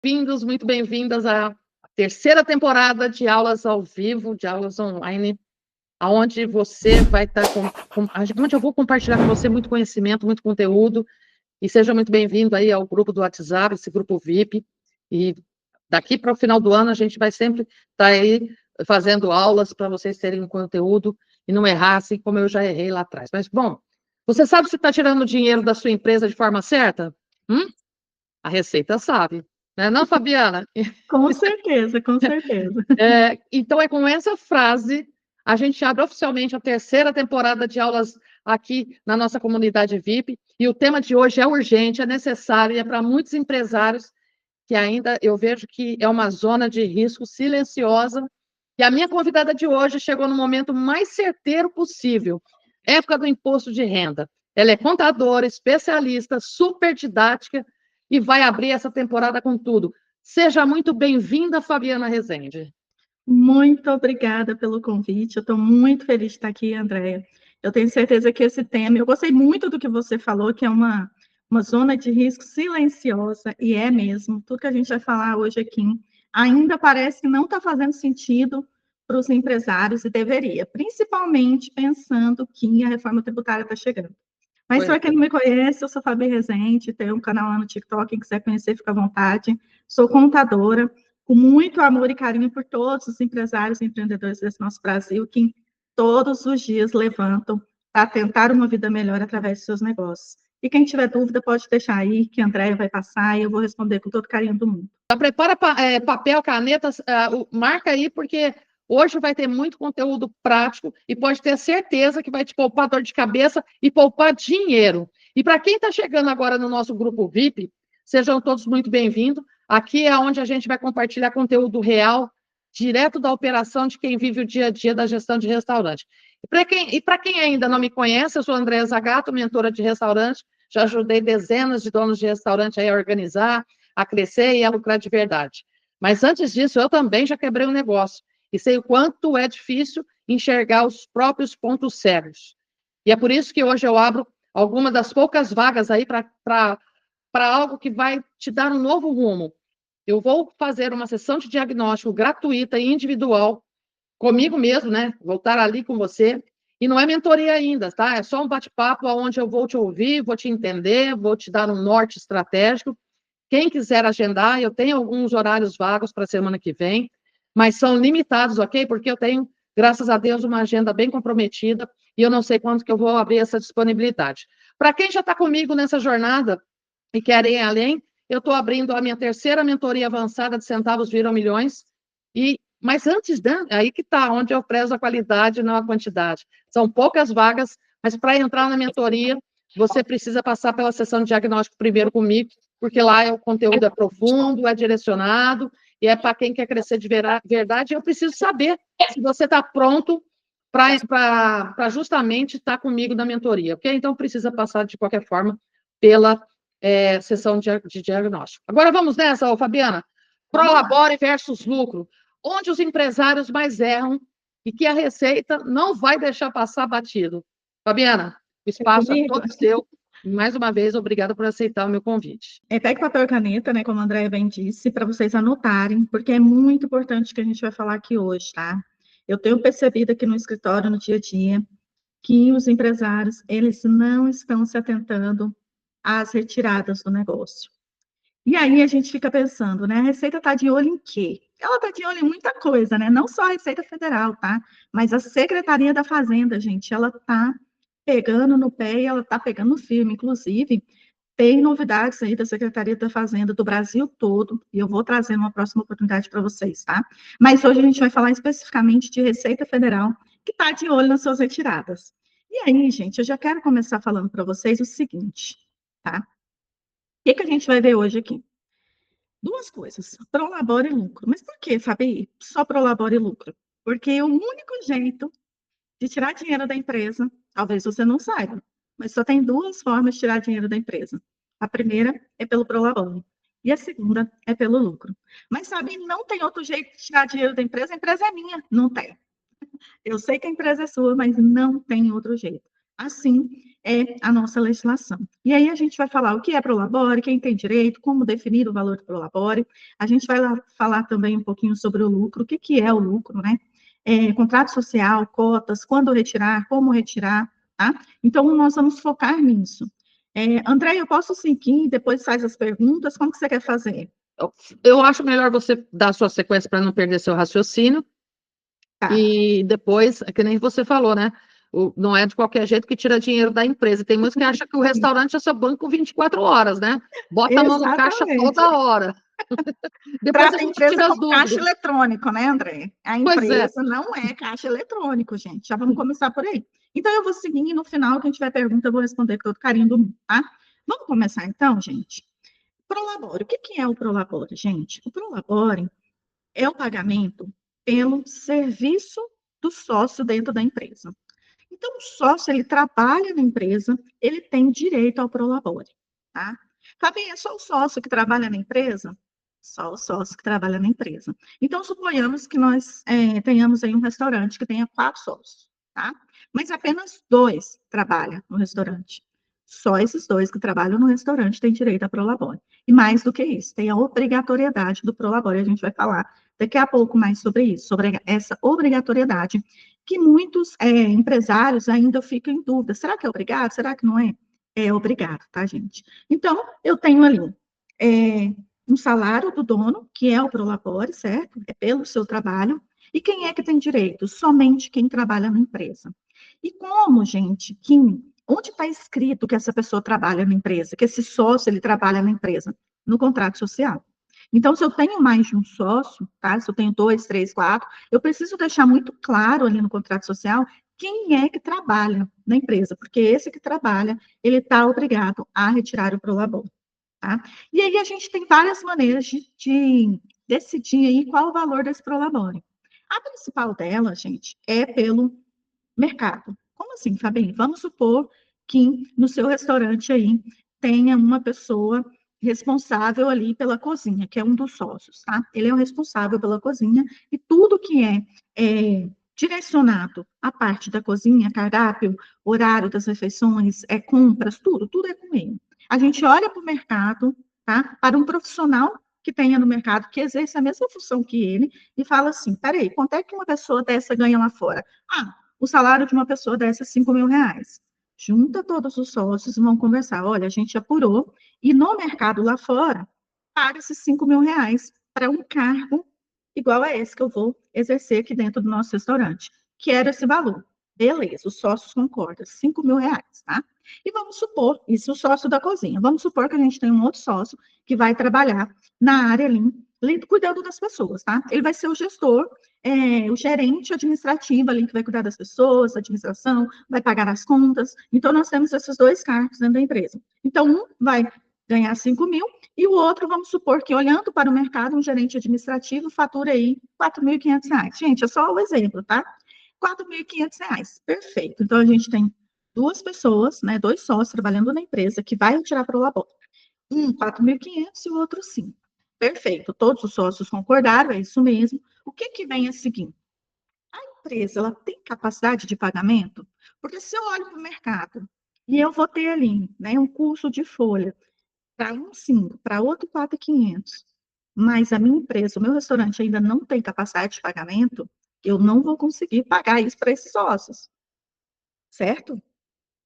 Bem-vindos, muito bem-vindas à terceira temporada de aulas ao vivo, de aulas online, onde você vai estar onde eu vou compartilhar com você muito conhecimento, muito conteúdo, e seja muito bem-vindo aí ao grupo do WhatsApp, esse grupo VIP, e daqui para o final do ano a gente vai sempre estar aí fazendo aulas para vocês terem um conteúdo e não errar assim como eu já errei lá atrás. Mas, bom, você sabe se está tirando dinheiro da sua empresa de forma certa? A Receita sabe, não, Fabiana? Com certeza, com certeza. Então, é com essa frase, a gente abre oficialmente a terceira temporada de aulas aqui na nossa comunidade VIP, e o tema de hoje é urgente, é necessário, e é para muitos empresários que ainda eu vejo que é uma zona de risco silenciosa, e a minha convidada de hoje chegou no momento mais certeiro possível, época do imposto de renda. Ela é contadora, especialista, super didática, e vai abrir essa temporada com tudo. Seja muito bem-vinda, Fabiana Rezende. Muito obrigada pelo convite. Eu estou muito feliz de estar aqui, Andréia. Eu tenho certeza que esse tema, eu gostei muito do que você falou, que é uma zona de risco silenciosa, e é mesmo. Tudo que a gente vai falar hoje aqui ainda parece que não está fazendo sentido para os empresários, e deveria, principalmente pensando que a reforma tributária está chegando. Mas para quem não me conhece, eu sou Fabi Rezende, tenho um canal lá no TikTok, quem quiser conhecer, fica à vontade. Sou contadora, com muito amor e carinho por todos os empresários e empreendedores desse nosso Brasil, que todos os dias levantam para tentar uma vida melhor através de seus negócios. E quem tiver dúvida pode deixar aí, que a Andréia vai passar e eu vou responder com todo carinho do mundo. Já prepara papel, caneta, marca aí, porque hoje vai ter muito conteúdo prático e pode ter certeza que vai te poupar dor de cabeça e poupar dinheiro. E para quem está chegando agora no nosso grupo VIP, sejam todos muito bem-vindos. Aqui é onde a gente vai compartilhar conteúdo real, direto da operação de quem vive o dia a dia da gestão de restaurante. E para quem ainda não me conhece, eu sou Andréa Zagato, mentora de restaurante, já ajudei dezenas de donos de restaurante a organizar, a crescer e a lucrar de verdade. Mas antes disso, eu também já quebrei um negócio e sei o quanto é difícil enxergar os próprios pontos cegos. E é por isso que hoje eu abro algumas das poucas vagas aí para algo que vai te dar um novo rumo. Eu vou fazer uma sessão de diagnóstico gratuita e individual comigo mesmo, né? Vou estar ali com você. E não é mentoria ainda, tá? É só um bate-papo onde eu vou te ouvir, vou te entender, vou te dar um norte estratégico. Quem quiser agendar, eu tenho alguns horários vagos para a semana que vem, mas são limitados, ok? Porque eu tenho, graças a Deus, uma agenda bem comprometida e eu não sei quanto que eu vou abrir essa disponibilidade. Para quem já está comigo nessa jornada e quer ir além, eu estou abrindo a minha terceira mentoria avançada de Centavos Viram Milhões, mas antes, aí que está, onde eu prezo a qualidade, não a quantidade. São poucas vagas, mas para entrar na mentoria, você precisa passar pela sessão de diagnóstico primeiro comigo, porque lá o conteúdo é profundo, é direcionado, e é para quem quer crescer de verdade. Eu preciso saber se você está pronto para justamente estar comigo na mentoria, ok? Então, precisa passar, de qualquer forma, pela sessão de diagnóstico. Agora, vamos nessa, Fabiana. Prolabore versus lucro. Onde os empresários mais erram e que a Receita não vai deixar passar batido. Fabiana, o espaço é todo seu. Mais uma vez, obrigada por aceitar o meu convite. Pegue papel e caneta, né, como a Andréia bem disse, para vocês anotarem, porque é muito importante o que a gente vai falar aqui hoje, tá? Eu tenho percebido aqui no escritório, no dia a dia, que os empresários, eles não estão se atentando às retiradas do negócio. E aí a gente fica pensando, né, a Receita está de olho em quê? Ela está de olho em muita coisa, né? Não só a Receita Federal, tá? Mas a Secretaria da Fazenda, gente, ela está pegando no pé e ela está pegando firme. Inclusive, tem novidades aí da Secretaria da Fazenda do Brasil todo, e eu vou trazer uma próxima oportunidade para vocês, tá? Mas hoje a gente vai falar especificamente de Receita Federal, que está de olho nas suas retiradas. E aí, gente, eu já quero começar falando para vocês o seguinte, tá? O que a gente vai ver hoje aqui? Duas coisas, prolabore e lucro. Mas por que, Fabi? Só prolabore e lucro? Porque o único jeito de tirar dinheiro da empresa, talvez você não saiba, mas só tem duas formas de tirar dinheiro da empresa. A primeira é pelo prolabore e a segunda é pelo lucro. Mas, sabe, não tem outro jeito de tirar dinheiro da empresa, a empresa é minha, não tem. Eu sei que a empresa é sua, mas não tem outro jeito. Assim é a nossa legislação. E aí a gente vai falar o que é Prolabore, quem tem direito, como definir o valor do Prolabore. A gente vai lá falar também um pouquinho sobre o lucro, o que, que é o lucro, né? Contrato social, cotas, quando retirar, como retirar, tá? Então, nós vamos focar nisso. André, eu posso seguir, depois faz as perguntas, como que você quer fazer? Eu acho melhor você dar a sua sequência para não perder seu raciocínio. Tá, E depois, é que nem você falou, né? Não é de qualquer jeito que tira dinheiro da empresa. Tem muitos que acham que o restaurante é seu banco 24 horas, né? Bota a mão no caixa exatamente. toda hora. Depois a Trata a gente empresa tira as como caixa dúvidas. eletrônico, né, André? A Pois é. empresa não é caixa eletrônico, gente. Já vamos começar por aí. Então, eu vou seguir e no final, quem tiver pergunta, eu vou responder com todo carinho do mundo, tá? Vamos começar então, gente? Prolabore. O que que é o Prolabore, gente? O Prolabore é o pagamento pelo serviço do sócio dentro da empresa. Então, o sócio, ele trabalha na empresa, ele tem direito ao Prolabore, tá? Fabinha, é só o sócio que trabalha na empresa? Só o sócio que trabalha na empresa. Então, suponhamos que nós tenhamos aí um restaurante que tenha 4 sócios, tá? Mas apenas 2 trabalham no restaurante. Só esses 2 que trabalham no restaurante têm direito a Prolabore. E mais do que isso, tem a obrigatoriedade do Prolabore. A gente vai falar daqui a pouco mais sobre isso, sobre essa obrigatoriedade que muitos empresários ainda ficam em dúvida. Será que é obrigado? Será que não é? É obrigado, tá, gente? Então, eu tenho ali um salário do dono, que é o Prolabore, certo? É pelo seu trabalho. E quem é que tem direito? Somente quem trabalha na empresa. E como, gente, onde está escrito que essa pessoa trabalha na empresa, que esse sócio ele trabalha na empresa? No contrato social. Então, se eu tenho mais de um sócio, tá? Se eu tenho 2, 3, 4, eu preciso deixar muito claro ali no contrato social quem é que trabalha na empresa, porque esse que trabalha, ele está obrigado a retirar o prolabore, tá? E aí a gente tem várias maneiras de decidir aí qual o valor desse prolabore. A principal dela, gente, é pelo mercado. Como assim, Fabinho? Vamos supor que no seu restaurante aí tenha uma pessoa responsável ali pela cozinha, que é um dos sócios, tá? Ele é o responsável pela cozinha e tudo que direcionado à parte da cozinha, cardápio, horário das refeições, compras, tudo é com ele. A gente olha para o mercado, tá? Para um profissional que tenha no mercado, que exerce a mesma função que ele, e fala assim, peraí, quanto é que uma pessoa dessa ganha lá fora? Ah, o salário de uma pessoa dessa é 5 mil reais. Junta todos os sócios e vão conversar. Olha, a gente apurou e no mercado lá fora, paga esses 5 mil reais para um cargo igual a esse que eu vou exercer aqui dentro do nosso restaurante. Quero esse valor. Beleza, os sócios concordam, 5 mil reais, tá? E vamos supor, isso o sócio da cozinha, vamos supor que a gente tem um outro sócio que vai trabalhar na área ali, cuidando das pessoas, tá? Ele vai ser o gestor, o gerente administrativo ali, que vai cuidar das pessoas, administração, vai pagar as contas. Então, nós temos esses 2 cargos dentro da empresa. Então, um vai ganhar 5 mil e o outro, vamos supor que, olhando para o mercado, um gerente administrativo fatura aí R$ 4.500. Gente, é só o exemplo, tá? R$ 4.500. Perfeito. Então, a gente tem 2 pessoas, né, 2 sócios trabalhando na empresa que vai retirar para o labor. 4.500 e o outro 5. Perfeito. Todos os sócios concordaram, é isso mesmo. O que que vem a seguir? A empresa, ela tem capacidade de pagamento? Porque se eu olho para o mercado e eu vou ter ali, né, um curso de folha para um 5, para outro 4.500, mas a minha empresa, o meu restaurante ainda não tem capacidade de pagamento, eu não vou conseguir pagar isso para esses sócios, certo?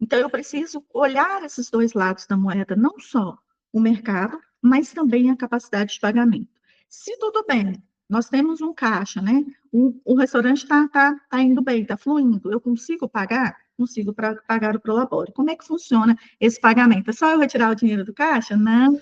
Então, eu preciso olhar esses 2 lados da moeda, não só o mercado, mas também a capacidade de pagamento. Se tudo bem, nós temos um caixa, né? O restaurante está indo bem, está fluindo, eu consigo pagar? Consigo pagar o Prolabore. Como é que funciona esse pagamento? É só eu retirar o dinheiro do caixa? Não,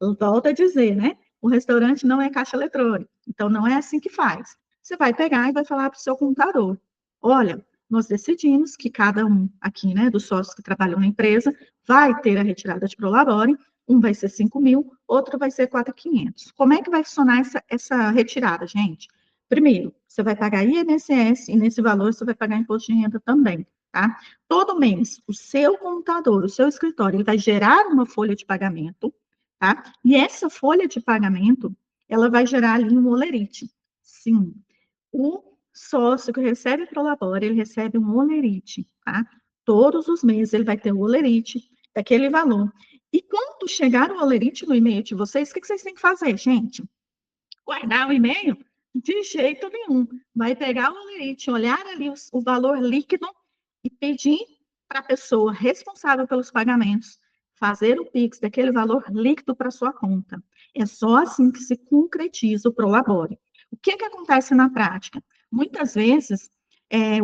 eu volto a dizer, né? O restaurante não é caixa eletrônico, então não é assim que faz. Você vai pegar e vai falar para o seu contador: olha, nós decidimos que cada um aqui, né, dos sócios que trabalham na empresa, vai ter a retirada de Prolabore, um vai ser 5 mil, outro vai ser 4.500. Como é que vai funcionar essa retirada, gente? Primeiro, você vai pagar INSS e nesse valor você vai pagar imposto de renda também, tá? Todo mês, o seu contador, o seu escritório, ele vai gerar uma folha de pagamento, tá? E essa folha de pagamento, ela vai gerar ali um olerite. Sim, o sócio que recebe Prolabore, ele recebe um olerite, tá? Todos os meses ele vai ter o holerite daquele valor. E quando chegar o holerite no e-mail de vocês, o que vocês têm que fazer, gente? Guardar o e-mail? De jeito nenhum. Vai pegar o holerite, olhar ali o valor líquido e pedir para a pessoa responsável pelos pagamentos fazer o Pix daquele valor líquido para sua conta. É só assim que se concretiza o Prolabore. O que acontece na prática? Muitas vezes,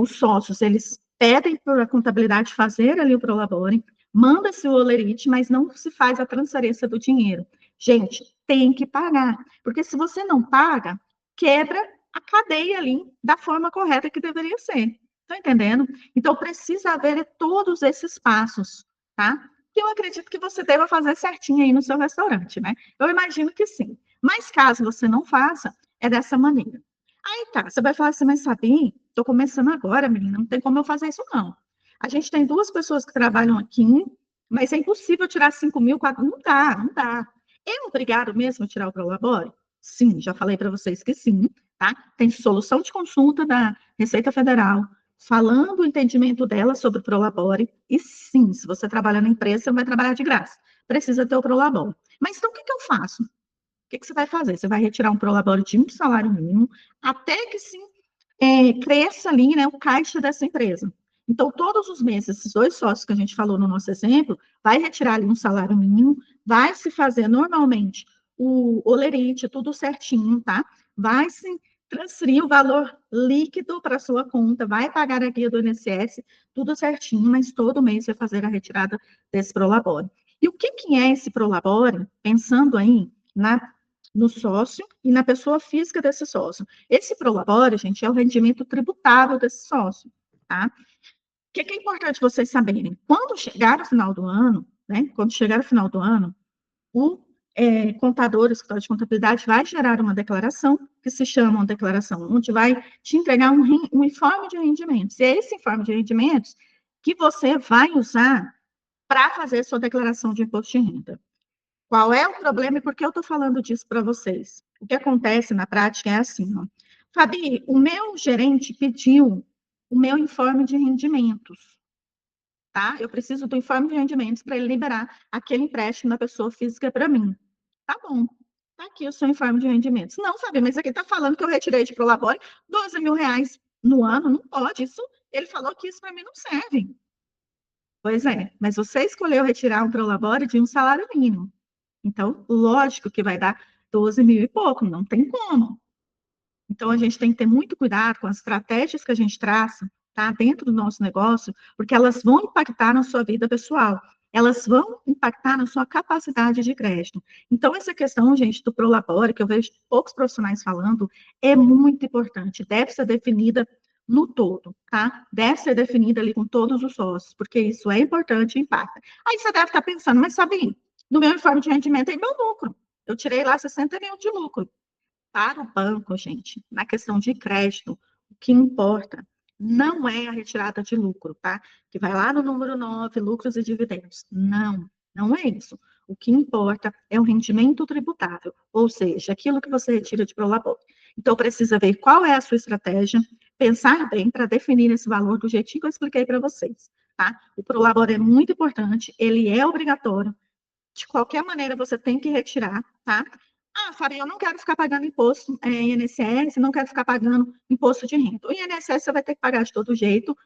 os sócios, eles pedem para a contabilidade fazer ali o Prolabore, manda-se o holerite, mas não se faz a transferência do dinheiro. Gente, tem que pagar, porque se você não paga, quebra a cadeia ali da forma correta que deveria ser. Tá entendendo? Então, precisa haver todos esses passos, tá? Que eu acredito que você deva fazer certinho aí no seu restaurante, né? Eu imagino que sim. Mas caso você não faça, é dessa maneira. Aí tá, você vai falar assim, mas Sabi, tô começando agora, menina, não tem como eu fazer isso, não. A gente tem 2 pessoas que trabalham aqui, mas é impossível tirar 5 mil, 4, não dá, não dá. É obrigado mesmo a tirar o Prolabore? Sim, já falei para vocês que sim, tá? Tem solução de consulta da Receita Federal, falando o entendimento dela sobre o Prolabore, e sim, se você trabalha na empresa, você não vai trabalhar de graça. Precisa ter o Prolabore. Mas então, o que eu faço? O que você vai fazer? Você vai retirar um Prolabore de um salário mínimo, até que sim, cresça ali, né, o caixa dessa empresa. Então, todos os meses, esses 2 sócios que a gente falou no nosso exemplo, vai retirar ali um salário mínimo, vai se fazer normalmente o olerite, tudo certinho, tá? Vai se transferir o valor líquido para a sua conta, vai pagar a guia do INSS, tudo certinho, mas todo mês vai fazer a retirada desse Prolabore. E o que é esse Prolabore? Pensando aí no sócio e na pessoa física desse sócio. Esse Prolabore, gente, é o rendimento tributável desse sócio, tá? O que é importante vocês saberem? Quando chegar o final do ano, né? Quando chegar o final do ano, o contador, o escritório de contabilidade, vai gerar uma declaração, que se chama uma declaração, onde vai te entregar um informe de rendimentos. E é esse informe de rendimentos que você vai usar para fazer sua declaração de imposto de renda. Qual é o problema e por que eu estou falando disso para vocês? O que acontece na prática é assim, ó. Fabi, o meu gerente pediu o meu informe de rendimentos, tá? Eu preciso do informe de rendimentos para ele liberar aquele empréstimo da pessoa física para mim. Tá bom. Tá aqui o seu informe de rendimentos. Não, Fabi, mas aqui está falando que eu retirei de Prolabore 12 mil reais no ano. Não pode. Isso, ele falou que isso para mim não serve. Pois é, mas você escolheu retirar um Prolabore de um salário mínimo. Então, lógico que vai dar 12 mil e pouco, não tem como. Então, a gente tem que ter muito cuidado com as estratégias que a gente traça, tá, dentro do nosso negócio, porque elas vão impactar na sua vida pessoal, elas vão impactar na sua capacidade de crédito. Então, essa questão, gente, do Prolabore, que eu vejo poucos profissionais falando, é muito importante, deve ser definida no todo, tá? Deve ser definida ali com todos os sócios, porque isso é importante e impacta. Aí você deve estar pensando, mas sabe, no meu informe de rendimento é meu lucro. Eu tirei lá 60 mil de lucro. Para o banco, gente, na questão de crédito, o que importa não é a retirada de lucro, tá? Que vai lá no número 9, lucros e dividendos. Não, não é isso. O que importa é o rendimento tributável, ou seja, aquilo que você retira de Prolabore. Então, precisa ver qual é a sua estratégia, pensar bem para definir esse valor do jeitinho que eu expliquei para vocês, tá? O Prolabore é muito importante, ele é obrigatório. De qualquer maneira, você tem que retirar, tá? Ah, Fabi, eu não quero ficar pagando imposto INSS, não quero ficar pagando imposto de renda. O INSS você vai ter que pagar de todo jeito,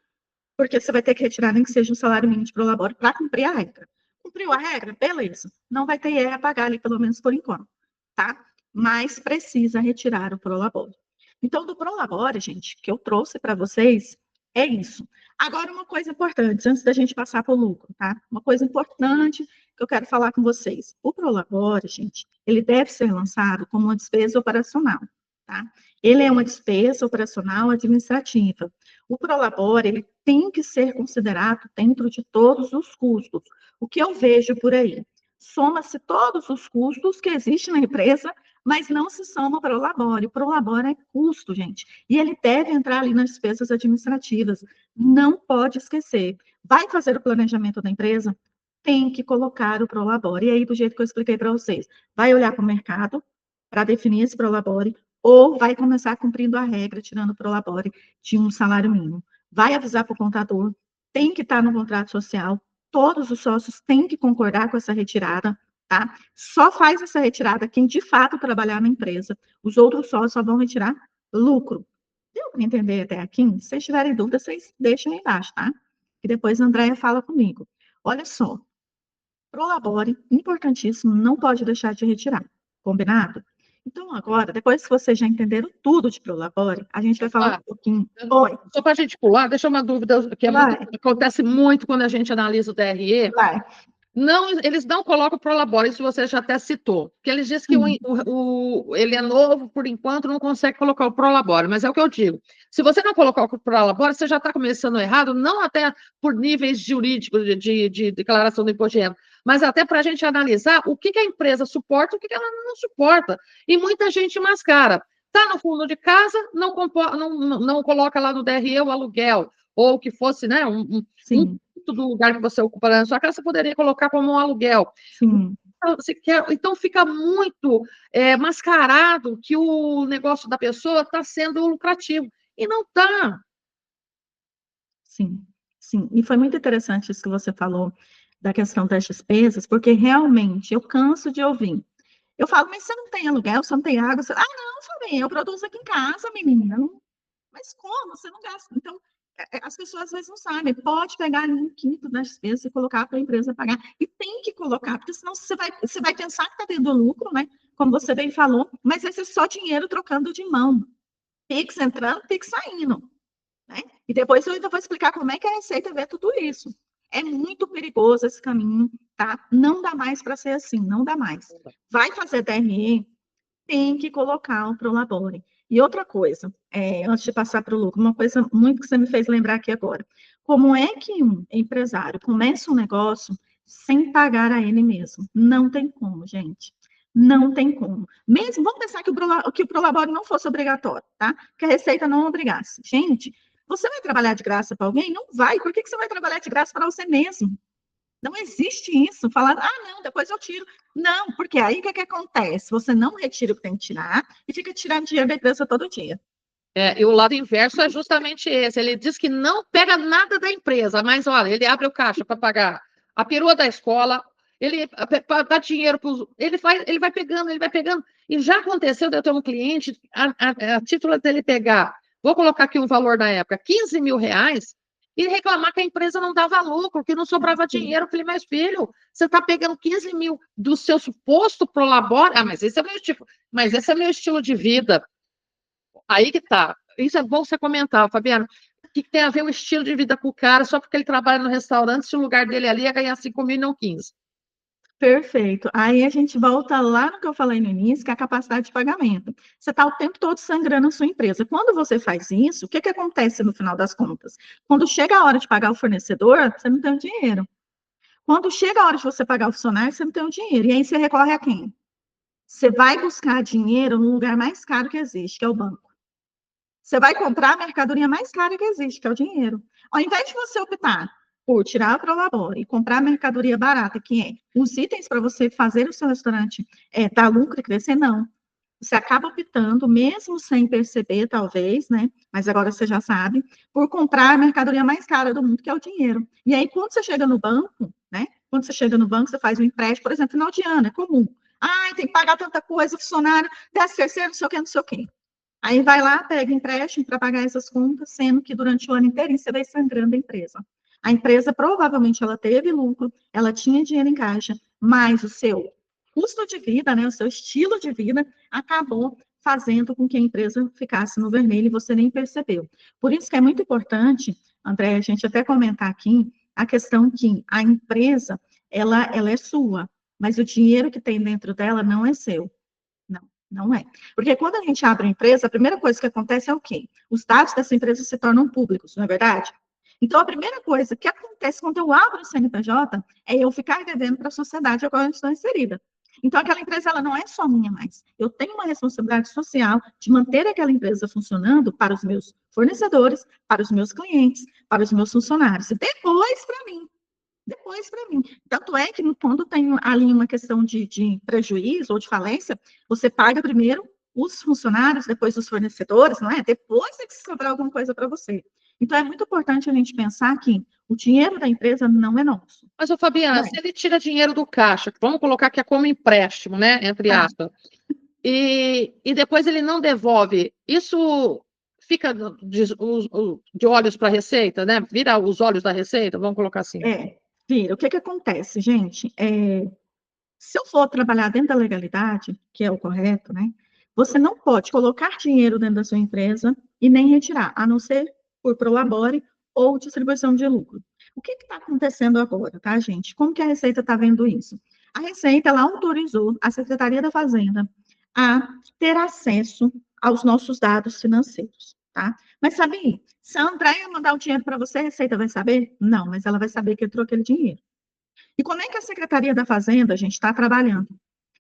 porque você vai ter que retirar nem que seja um salário mínimo de Prolabore para cumprir a regra. Cumpriu a regra? Beleza. Não vai ter IR a pagar ali, pelo menos por enquanto, tá? Mas precisa retirar o Prolabore. Então, do Prolabore, gente, que eu trouxe para vocês, é isso. Agora, uma coisa importante, antes da gente passar para o lucro, tá? Uma coisa importante que eu quero falar com vocês. O Prolabore, gente, ele deve ser lançado como uma despesa operacional, tá? Ele é uma despesa operacional administrativa. O Prolabore, ele tem que ser considerado dentro de todos os custos. O que eu vejo por aí? Soma-se todos os custos que existem na empresa, mas não se soma o Prolabore. O Prolabore é custo, gente. E ele deve entrar ali nas despesas administrativas. Não pode esquecer. Vai fazer o planejamento da empresa? Tem que colocar o Prolabore. E aí, do jeito que eu expliquei para vocês, vai olhar para o mercado para definir esse Prolabore, ou vai começar cumprindo a regra, tirando o Prolabore de um salário mínimo. Vai avisar para o contador, tem que estar no contrato social, todos os sócios têm que concordar com essa retirada, tá? Só faz essa retirada quem de fato trabalhar na empresa. Os outros sócios só vão retirar lucro. Deu para entender até aqui? Se vocês tiverem dúvida, vocês deixem aí embaixo, tá? E depois a Andréia fala comigo. Olha só, Prolabore, importantíssimo, não pode deixar de retirar. Combinado? Então, agora, depois que vocês já entenderam tudo de Prolabore, a gente vai falar um pouquinho. Oi. Só para a gente pular, deixa uma dúvida que acontece muito quando a gente analisa o DRE. Vai. Não, eles não colocam o Prolabore, isso você já até citou, porque eles dizem que ele é novo, por enquanto, não consegue colocar o Prolabore, mas é o que eu digo. Se você não colocar o Prolabore, você já está começando errado, não até por níveis jurídicos de declaração do imposto de renda, mas até para a gente analisar o que a empresa suporta e o que ela não suporta. E muita gente mascara. Está no fundo de casa, não coloca lá no DRE o aluguel, ou que fosse, né, do lugar que você ocupa na sua casa, você poderia colocar como um aluguel. Sim. Então, fica muito mascarado que o negócio da pessoa está sendo lucrativo. E não está. Sim, sim. E foi muito interessante isso que você falou da questão das despesas, porque realmente eu canso de ouvir. Eu falo, mas você não tem aluguel, você não tem água? Você... Ah, não, Fabinho, eu produzo aqui em casa, menina. Mas como? Você não gasta. Então, as pessoas às vezes não sabem. Pode pegar ali 1/5 das despesas e colocar para a empresa pagar. E tem que colocar, porque senão você vai pensar que está tendo lucro, né? Como você bem falou, mas vai ser só dinheiro trocando de mão. Pix entrando, Pix saindo. Né? E depois eu ainda vou explicar como é que a Receita vê tudo isso. É muito perigoso esse caminho, tá? Não dá mais para ser assim, não dá mais. Vai fazer DRE, tem que colocar o Prolabore. E outra coisa, antes de passar para o lucro, uma coisa muito que você me fez lembrar aqui agora. Como é que um empresário começa um negócio sem pagar a ele mesmo? Não tem como, gente. Não tem como. Mesmo, vamos pensar que o Prolabore não fosse obrigatório, tá? Que a Receita não obrigasse. Gente, você vai trabalhar de graça para alguém? Não vai. Por que você vai trabalhar de graça para você mesmo? Não existe isso. Falar, não, depois eu tiro. Não, porque aí o que acontece? Você não retira o que tem que tirar e fica tirando dinheiro da empresa todo dia. E o lado inverso é justamente esse. Ele diz que não pega nada da empresa, mas olha, ele abre o caixa para pagar a perua da escola, ele dá dinheiro para os. Ele vai pegando, E já aconteceu de eu ter um cliente, a título dele pegar, vou colocar aqui um valor na época, R$15 mil, e reclamar que a empresa não dava lucro, que não sobrava dinheiro. Eu falei, mas filho, você está pegando 15 mil do seu suposto Prolabore? Mas esse é meu estilo de vida. Aí que tá. Isso é bom você comentar, Fabiano. O que tem a ver o estilo de vida com o cara só porque ele trabalha no restaurante, se o lugar dele ali é ganhar 5 mil e não 15? Perfeito. Aí a gente volta lá no que eu falei no início, que é a capacidade de pagamento. Você está o tempo todo sangrando a sua empresa. Quando você faz isso, o que acontece no final das contas? Quando chega a hora de pagar o fornecedor, você não tem o dinheiro. Quando chega a hora de você pagar o funcionário, você não tem o dinheiro. E aí você recorre a quem? Você vai buscar dinheiro no lugar mais caro que existe, que é o banco. Você vai comprar a mercadoria mais cara que existe, que é o dinheiro. Ao invés de você optar por tirar a Prolabore e comprar a mercadoria barata, que é os itens para você fazer o seu restaurante dar lucro e crescer, não. Você acaba optando, mesmo sem perceber, talvez, né? Mas agora você já sabe, por comprar a mercadoria mais cara do mundo, que é o dinheiro. E aí, quando você chega no banco, né? Quando você chega no banco, você faz um empréstimo, por exemplo, final de ano, é comum. Tem que pagar tanta coisa, funcionário, 13º, não sei o quê, não sei o quê. Aí vai lá, pega empréstimo para pagar essas contas, sendo que durante o ano inteiro você vai sangrando a empresa. A empresa provavelmente ela teve lucro, ela tinha dinheiro em caixa, mas o seu custo de vida, né, o seu estilo de vida acabou fazendo com que a empresa ficasse no vermelho e você nem percebeu. Por isso que é muito importante, André, a gente até comentar aqui a questão que a empresa ela é sua, mas o dinheiro que tem dentro dela não é seu. Não é. Porque quando a gente abre a empresa, a primeira coisa que acontece é o quê? Os dados dessa empresa se tornam públicos, não é verdade? Então, a primeira coisa que acontece quando eu abro o CNPJ é eu ficar devendo para a sociedade a qual eu estou inserida. Então, aquela empresa ela não é só minha mais. Eu tenho uma responsabilidade social de manter aquela empresa funcionando para os meus fornecedores, para os meus clientes, para os meus funcionários. E depois para mim. Tanto é que quando tem ali uma questão de prejuízo ou de falência, você paga primeiro os funcionários, depois os fornecedores, não é? Depois é que sobrar alguma coisa para você. Então, é muito importante a gente pensar que O dinheiro da empresa não é nosso. Mas, ô, Fabiana, se ele tira dinheiro do caixa, vamos colocar que é como empréstimo, né? Entre aspas, e depois ele não devolve, isso fica de olhos para a Receita, né? Vira os olhos da Receita, vamos colocar assim. Vira. O que acontece, gente? Se eu for trabalhar dentro da legalidade, que é o correto, né? Você não pode colocar dinheiro dentro da sua empresa e nem retirar, a não ser por prolabore ou distribuição de lucro. O que está acontecendo agora, tá, gente? Como que a Receita está vendo isso? A Receita, ela autorizou a Secretaria da Fazenda a ter acesso aos nossos dados financeiros, tá? Mas sabe, se a Andréia mandar o dinheiro para você, a Receita vai saber? Não, mas ela vai saber que entrou aquele dinheiro. E como é que a Secretaria da Fazenda, a gente, está trabalhando?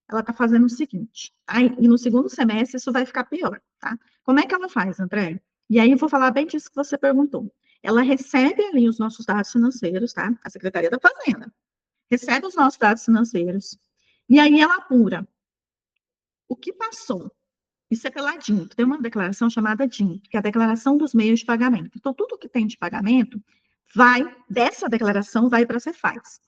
Ela está fazendo o seguinte, e no segundo semestre isso vai ficar pior, tá? Como é que ela faz, André? E aí eu vou falar bem disso que você perguntou. Ela recebe ali os nossos dados financeiros, tá? A Secretaria da Fazenda recebe os nossos dados financeiros, e aí ela apura o que passou. Isso é pela DIMP, tem uma declaração chamada DIMP, que é a Declaração dos Meios de Pagamento. Então, tudo que tem de pagamento dessa declaração vai para a Cefaz.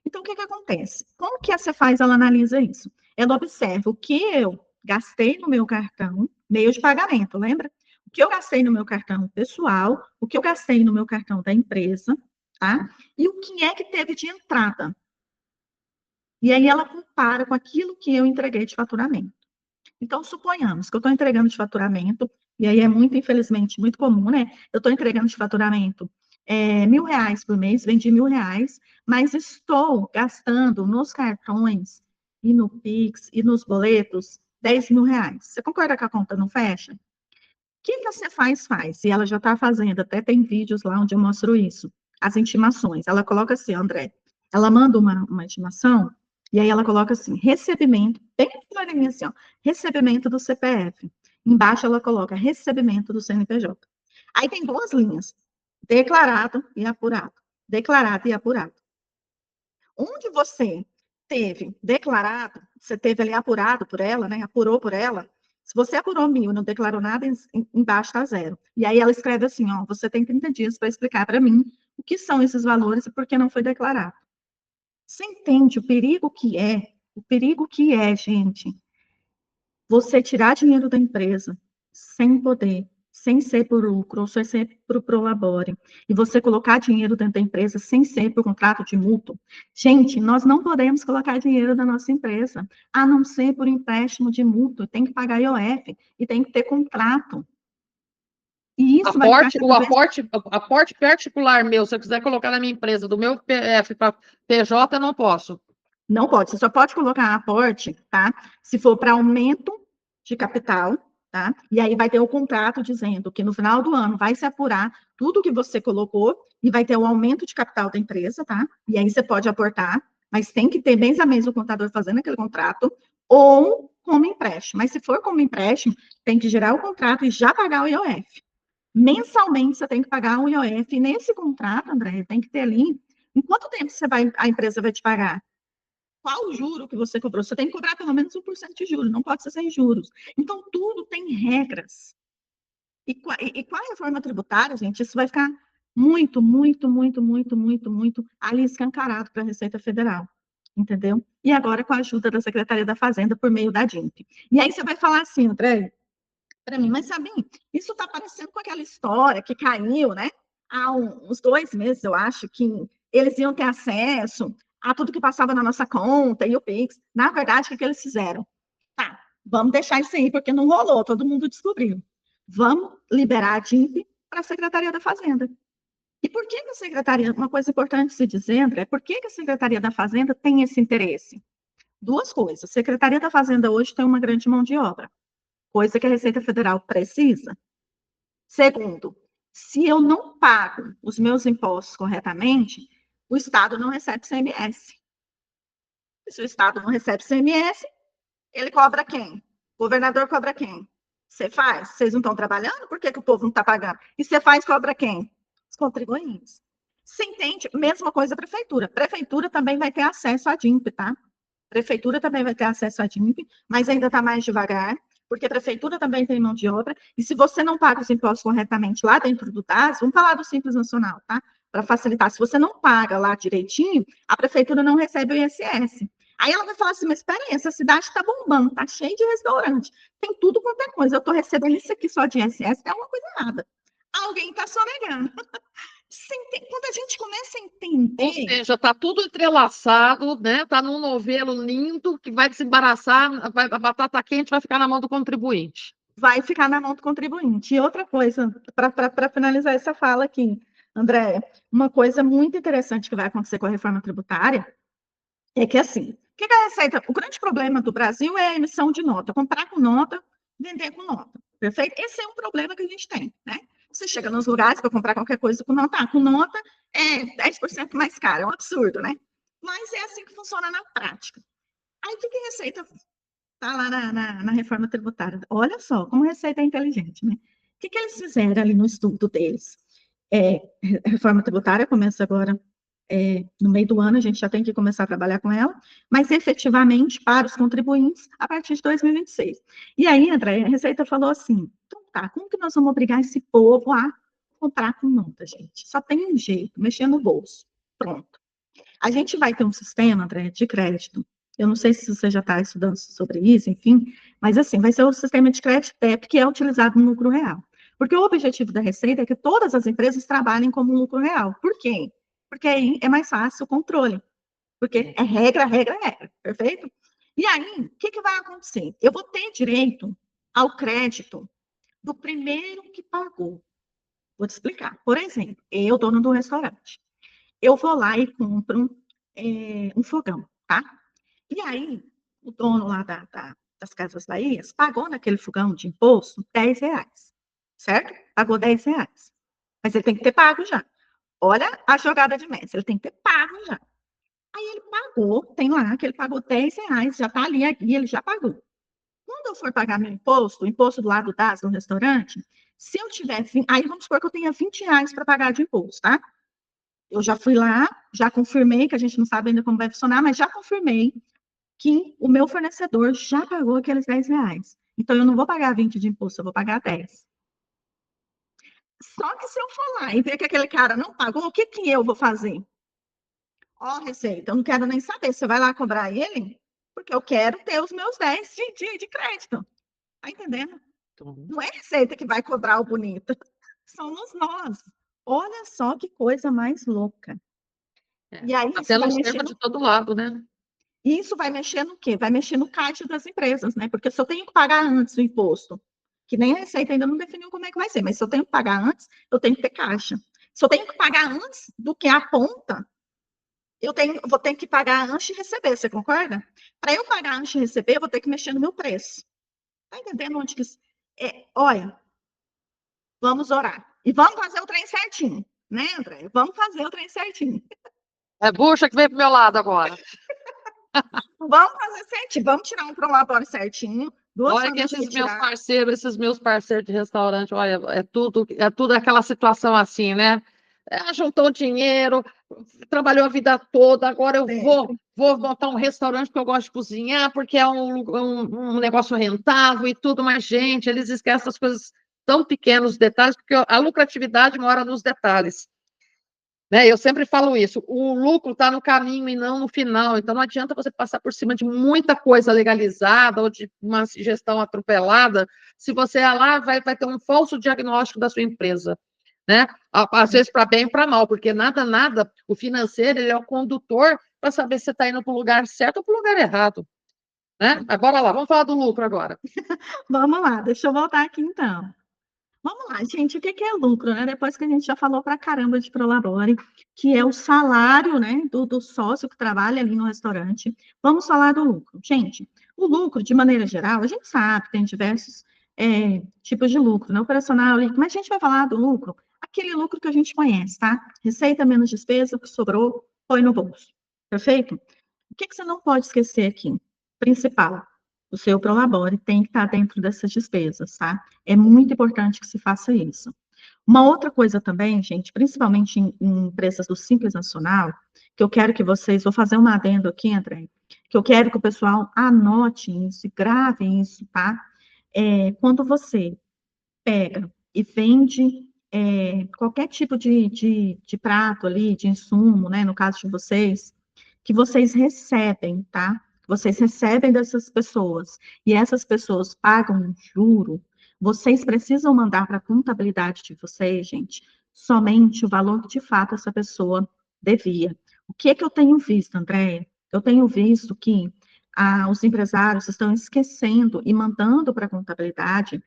Então, o que acontece? Como que a Cefaz ela analisa isso? Ela observa o que eu gastei no meu cartão, meio de pagamento, lembra? O que eu gastei no meu cartão pessoal, o que eu gastei no meu cartão da empresa, tá? E o que é que teve de entrada. E aí ela compara com aquilo que eu entreguei de faturamento. Então, suponhamos que eu estou entregando de faturamento, e aí é muito, infelizmente, muito comum, né? Eu estou entregando de faturamento R$ 1.000 por mês, vendi R$ 1.000, mas estou gastando nos cartões e no Pix e nos boletos R$ 10.000. Você concorda que a conta não fecha? O que a Cefaz faz? E ela já está fazendo, até tem vídeos lá onde eu mostro isso. As intimações. Ela coloca assim, André, ela manda uma intimação, e aí ela coloca assim, recebimento, bem clarinho assim, ó, recebimento do CPF. Embaixo ela coloca recebimento do CNPJ. Aí tem duas linhas, declarado e apurado. Declarado e apurado. Onde você teve declarado, você teve ali apurado por ela, né? Apurou por ela. Se você apurou 1.000 e não declarou nada, embaixo está zero. E aí ela escreve assim, ó, você tem 30 dias para explicar para mim o que são esses valores e por que não foi declarado. Você entende o perigo que é? O perigo que é, gente, você tirar dinheiro da empresa sem poder, sem ser por lucro, ou sem ser por prolabore, e você colocar dinheiro dentro da empresa sem ser por contrato de mútuo. Gente, nós não podemos colocar dinheiro da nossa empresa, a não ser por empréstimo de mútuo, tem que pagar IOF e tem que ter contrato. E isso vai ficar aporte particular meu, se eu quiser colocar na minha empresa, do meu PF para PJ, eu não posso. Não pode, você só pode colocar aporte, tá? Se for para aumento de capital, tá? E aí vai ter o contrato dizendo que no final do ano vai se apurar tudo que você colocou e vai ter o aumento de capital da empresa, tá? E aí você pode aportar, mas tem que ter mês a mês o contador fazendo aquele contrato, ou como empréstimo. Mas se for como empréstimo, tem que gerar o contrato e já pagar o IOF. Mensalmente você tem que pagar o IOF, e nesse contrato, André, tem que ter ali, em quanto tempo a empresa vai te pagar? Qual o juro que você cobrou? Você tem que cobrar pelo menos 1% de juros, não pode ser sem juros. Então, tudo tem regras. E com a reforma tributária, gente, isso vai ficar muito, muito, muito, muito, muito, muito ali escancarado para a Receita Federal. Entendeu? E agora com a ajuda da Secretaria da Fazenda por meio da DIMP. E aí você vai falar assim, André, para mim, mas sabe, isso está parecendo com aquela história que caiu, né? Há uns 2 meses, eu acho, que eles iam ter acesso a tudo que passava na nossa conta e o Pix. Na verdade, o que eles fizeram? Tá, vamos deixar isso aí, porque não rolou, todo mundo descobriu. Vamos liberar a DIMP para a Secretaria da Fazenda. E por que a Secretaria, uma coisa importante de se dizer, André, por que a Secretaria da Fazenda tem esse interesse? Duas coisas. A Secretaria da Fazenda hoje tem uma grande mão de obra, coisa que a Receita Federal precisa. Segundo, se eu não pago os meus impostos corretamente, o Estado não recebe CMS. E se o Estado não recebe CMS, ele cobra quem? O governador cobra quem? Você faz? Vocês não estão trabalhando? Por que o povo não está pagando? E você faz, cobra quem? Os contribuintes. Você entende? Mesma coisa a prefeitura. Prefeitura também vai ter acesso à DIMP, tá? Prefeitura também vai ter acesso à DIMP, mas ainda está mais devagar, porque a prefeitura também tem mão de obra, e se você não paga os impostos corretamente lá dentro do DAS, vamos falar do Simples Nacional, tá? para facilitar. Se você não paga lá direitinho, a prefeitura não recebe o ISS. Aí ela vai falar assim, mas espera aí, essa cidade está bombando, está cheia de restaurante, tem tudo quanto é coisa, eu estou recebendo isso aqui só de ISS, é uma coisa errada. Alguém está sonegando. Quando a gente começa a entender... Ou seja, está tudo entrelaçado, né? Está num novelo lindo que vai desembaraçar, a batata quente vai ficar na mão do contribuinte. Vai ficar na mão do contribuinte. E outra coisa, para finalizar essa fala aqui, André, uma coisa muito interessante que vai acontecer com a reforma tributária é que, assim, o que a Receita... O grande problema do Brasil é a emissão de nota. Comprar com nota, vender com nota. Perfeito? Esse é um problema que a gente tem, né? Você chega nos lugares para comprar qualquer coisa com nota. Com nota é 10% mais caro. É um absurdo, né? Mas é assim que funciona na prática. Aí, o que a Receita está lá na reforma tributária? Olha só, como a Receita é inteligente, né? O que eles fizeram ali no estudo deles? A reforma tributária começa agora no meio do ano, a gente já tem que começar a trabalhar com ela, mas efetivamente para os contribuintes a partir de 2026. E aí, André, a Receita falou assim, então tá, como que nós vamos obrigar esse povo a comprar com nota, gente? Só tem um jeito, mexer no bolso. Pronto. A gente vai ter um sistema, André, de crédito. Eu não sei se você já está estudando sobre isso, enfim, mas assim, vai ser o sistema de crédito TEP que é utilizado no lucro real. Porque o objetivo da Receita é que todas as empresas trabalhem como lucro real. Por quê? Porque aí é mais fácil o controle. Porque é regra, regra, regra. Perfeito? E aí, o que vai acontecer? Eu vou ter direito ao crédito do primeiro que pagou. Vou te explicar. Por exemplo, eu, dono do restaurante, eu vou lá e compro um fogão, tá? E aí, o dono lá das Casas Bahias pagou naquele fogão de imposto R$ 10, certo? Pagou R$ 10. Mas ele tem que ter pago já. Olha a jogada de mestre, ele tem que ter pago já. Aí ele pagou, tem lá que ele pagou R$ 10, já está ali, aqui, ele já pagou. Quando eu for pagar meu imposto, o imposto do lado das do restaurante, se eu tiver, aí vamos supor que eu tenha R$ 20 para pagar de imposto, tá? Eu já fui lá, já confirmei, que a gente não sabe ainda como vai funcionar, mas já confirmei que o meu fornecedor já pagou aqueles R$ 10. Então, eu não vou pagar 20 de imposto, eu vou pagar 10. Só que se eu for lá e ver que aquele cara não pagou, o que eu vou fazer? Ó, Receita, eu não quero nem saber. Você vai lá cobrar ele? Porque eu quero ter os meus 10 de crédito. Tá entendendo? Não é Receita que vai cobrar o bonito. Somos nós. Olha só que coisa mais louca. E aí, Tá isso vai tendo mexer de todo lado, né? Isso vai mexer no quê? Vai mexer no caixa das empresas, né? Porque se eu tenho que pagar antes o imposto, que nem a Receita ainda não definiu como é que vai ser, mas se eu tenho que pagar antes, eu tenho que ter caixa. Se eu tenho que pagar antes do que a ponta, vou ter que pagar antes de receber, você concorda? Para eu pagar antes de receber, eu vou ter que mexer no meu preço. Tá entendendo onde que isso... olha, vamos orar. E vamos fazer o trem certinho, né, André? Vamos fazer o trem certinho. É bucha que vem pro meu lado agora. Vamos fazer certinho, vamos tirar um prolabore certinho. Olha que esses meus parceiros de restaurante, olha, é tudo aquela situação assim, né? Juntou dinheiro, trabalhou a vida toda, agora eu vou montar um restaurante porque eu gosto de cozinhar, porque é um negócio rentável e tudo, mas, gente, eles esquecem as coisas tão pequenas, os detalhes, porque a lucratividade mora nos detalhes. Né? Eu sempre falo isso, o lucro está no caminho e não no final, então não adianta você passar por cima de muita coisa legalizada ou de uma gestão atropelada, se você lá vai ter um falso diagnóstico da sua empresa, né? Às vezes para bem e para mal, porque nada, o financeiro ele é o condutor para saber se você está indo para o lugar certo ou para o lugar errado. Né? Mas bora lá, vamos falar do lucro agora. Vamos lá, deixa eu voltar aqui então. Vamos lá, gente, o que é lucro, né? Depois que a gente já falou pra caramba de Prolabore, que é o salário, né, do sócio que trabalha ali no restaurante. Vamos falar do lucro. Gente, o lucro, de maneira geral, a gente sabe que tem diversos tipos de lucro, né? Operacional, mas a gente vai falar do lucro, aquele lucro que a gente conhece, tá? Receita menos despesa, o que sobrou, põe no bolso. Perfeito? O que você não pode esquecer aqui? Principal, o seu Prolabore tem que estar dentro dessas despesas, tá? É muito importante que se faça isso. Uma outra coisa também, gente, principalmente em empresas do Simples Nacional, que eu quero que vocês, vou fazer um adendo aqui, André, que eu quero que o pessoal anote isso e grave isso, tá? Quando você pega e vende qualquer tipo de prato ali, de insumo, né, no caso de vocês, que vocês recebem, tá? Vocês recebem dessas pessoas e essas pessoas pagam um juro, vocês precisam mandar para a contabilidade de vocês, gente, somente o valor que de fato essa pessoa devia. O que é que eu tenho visto, André? Eu tenho visto que os empresários estão esquecendo e mandando para a contabilidade,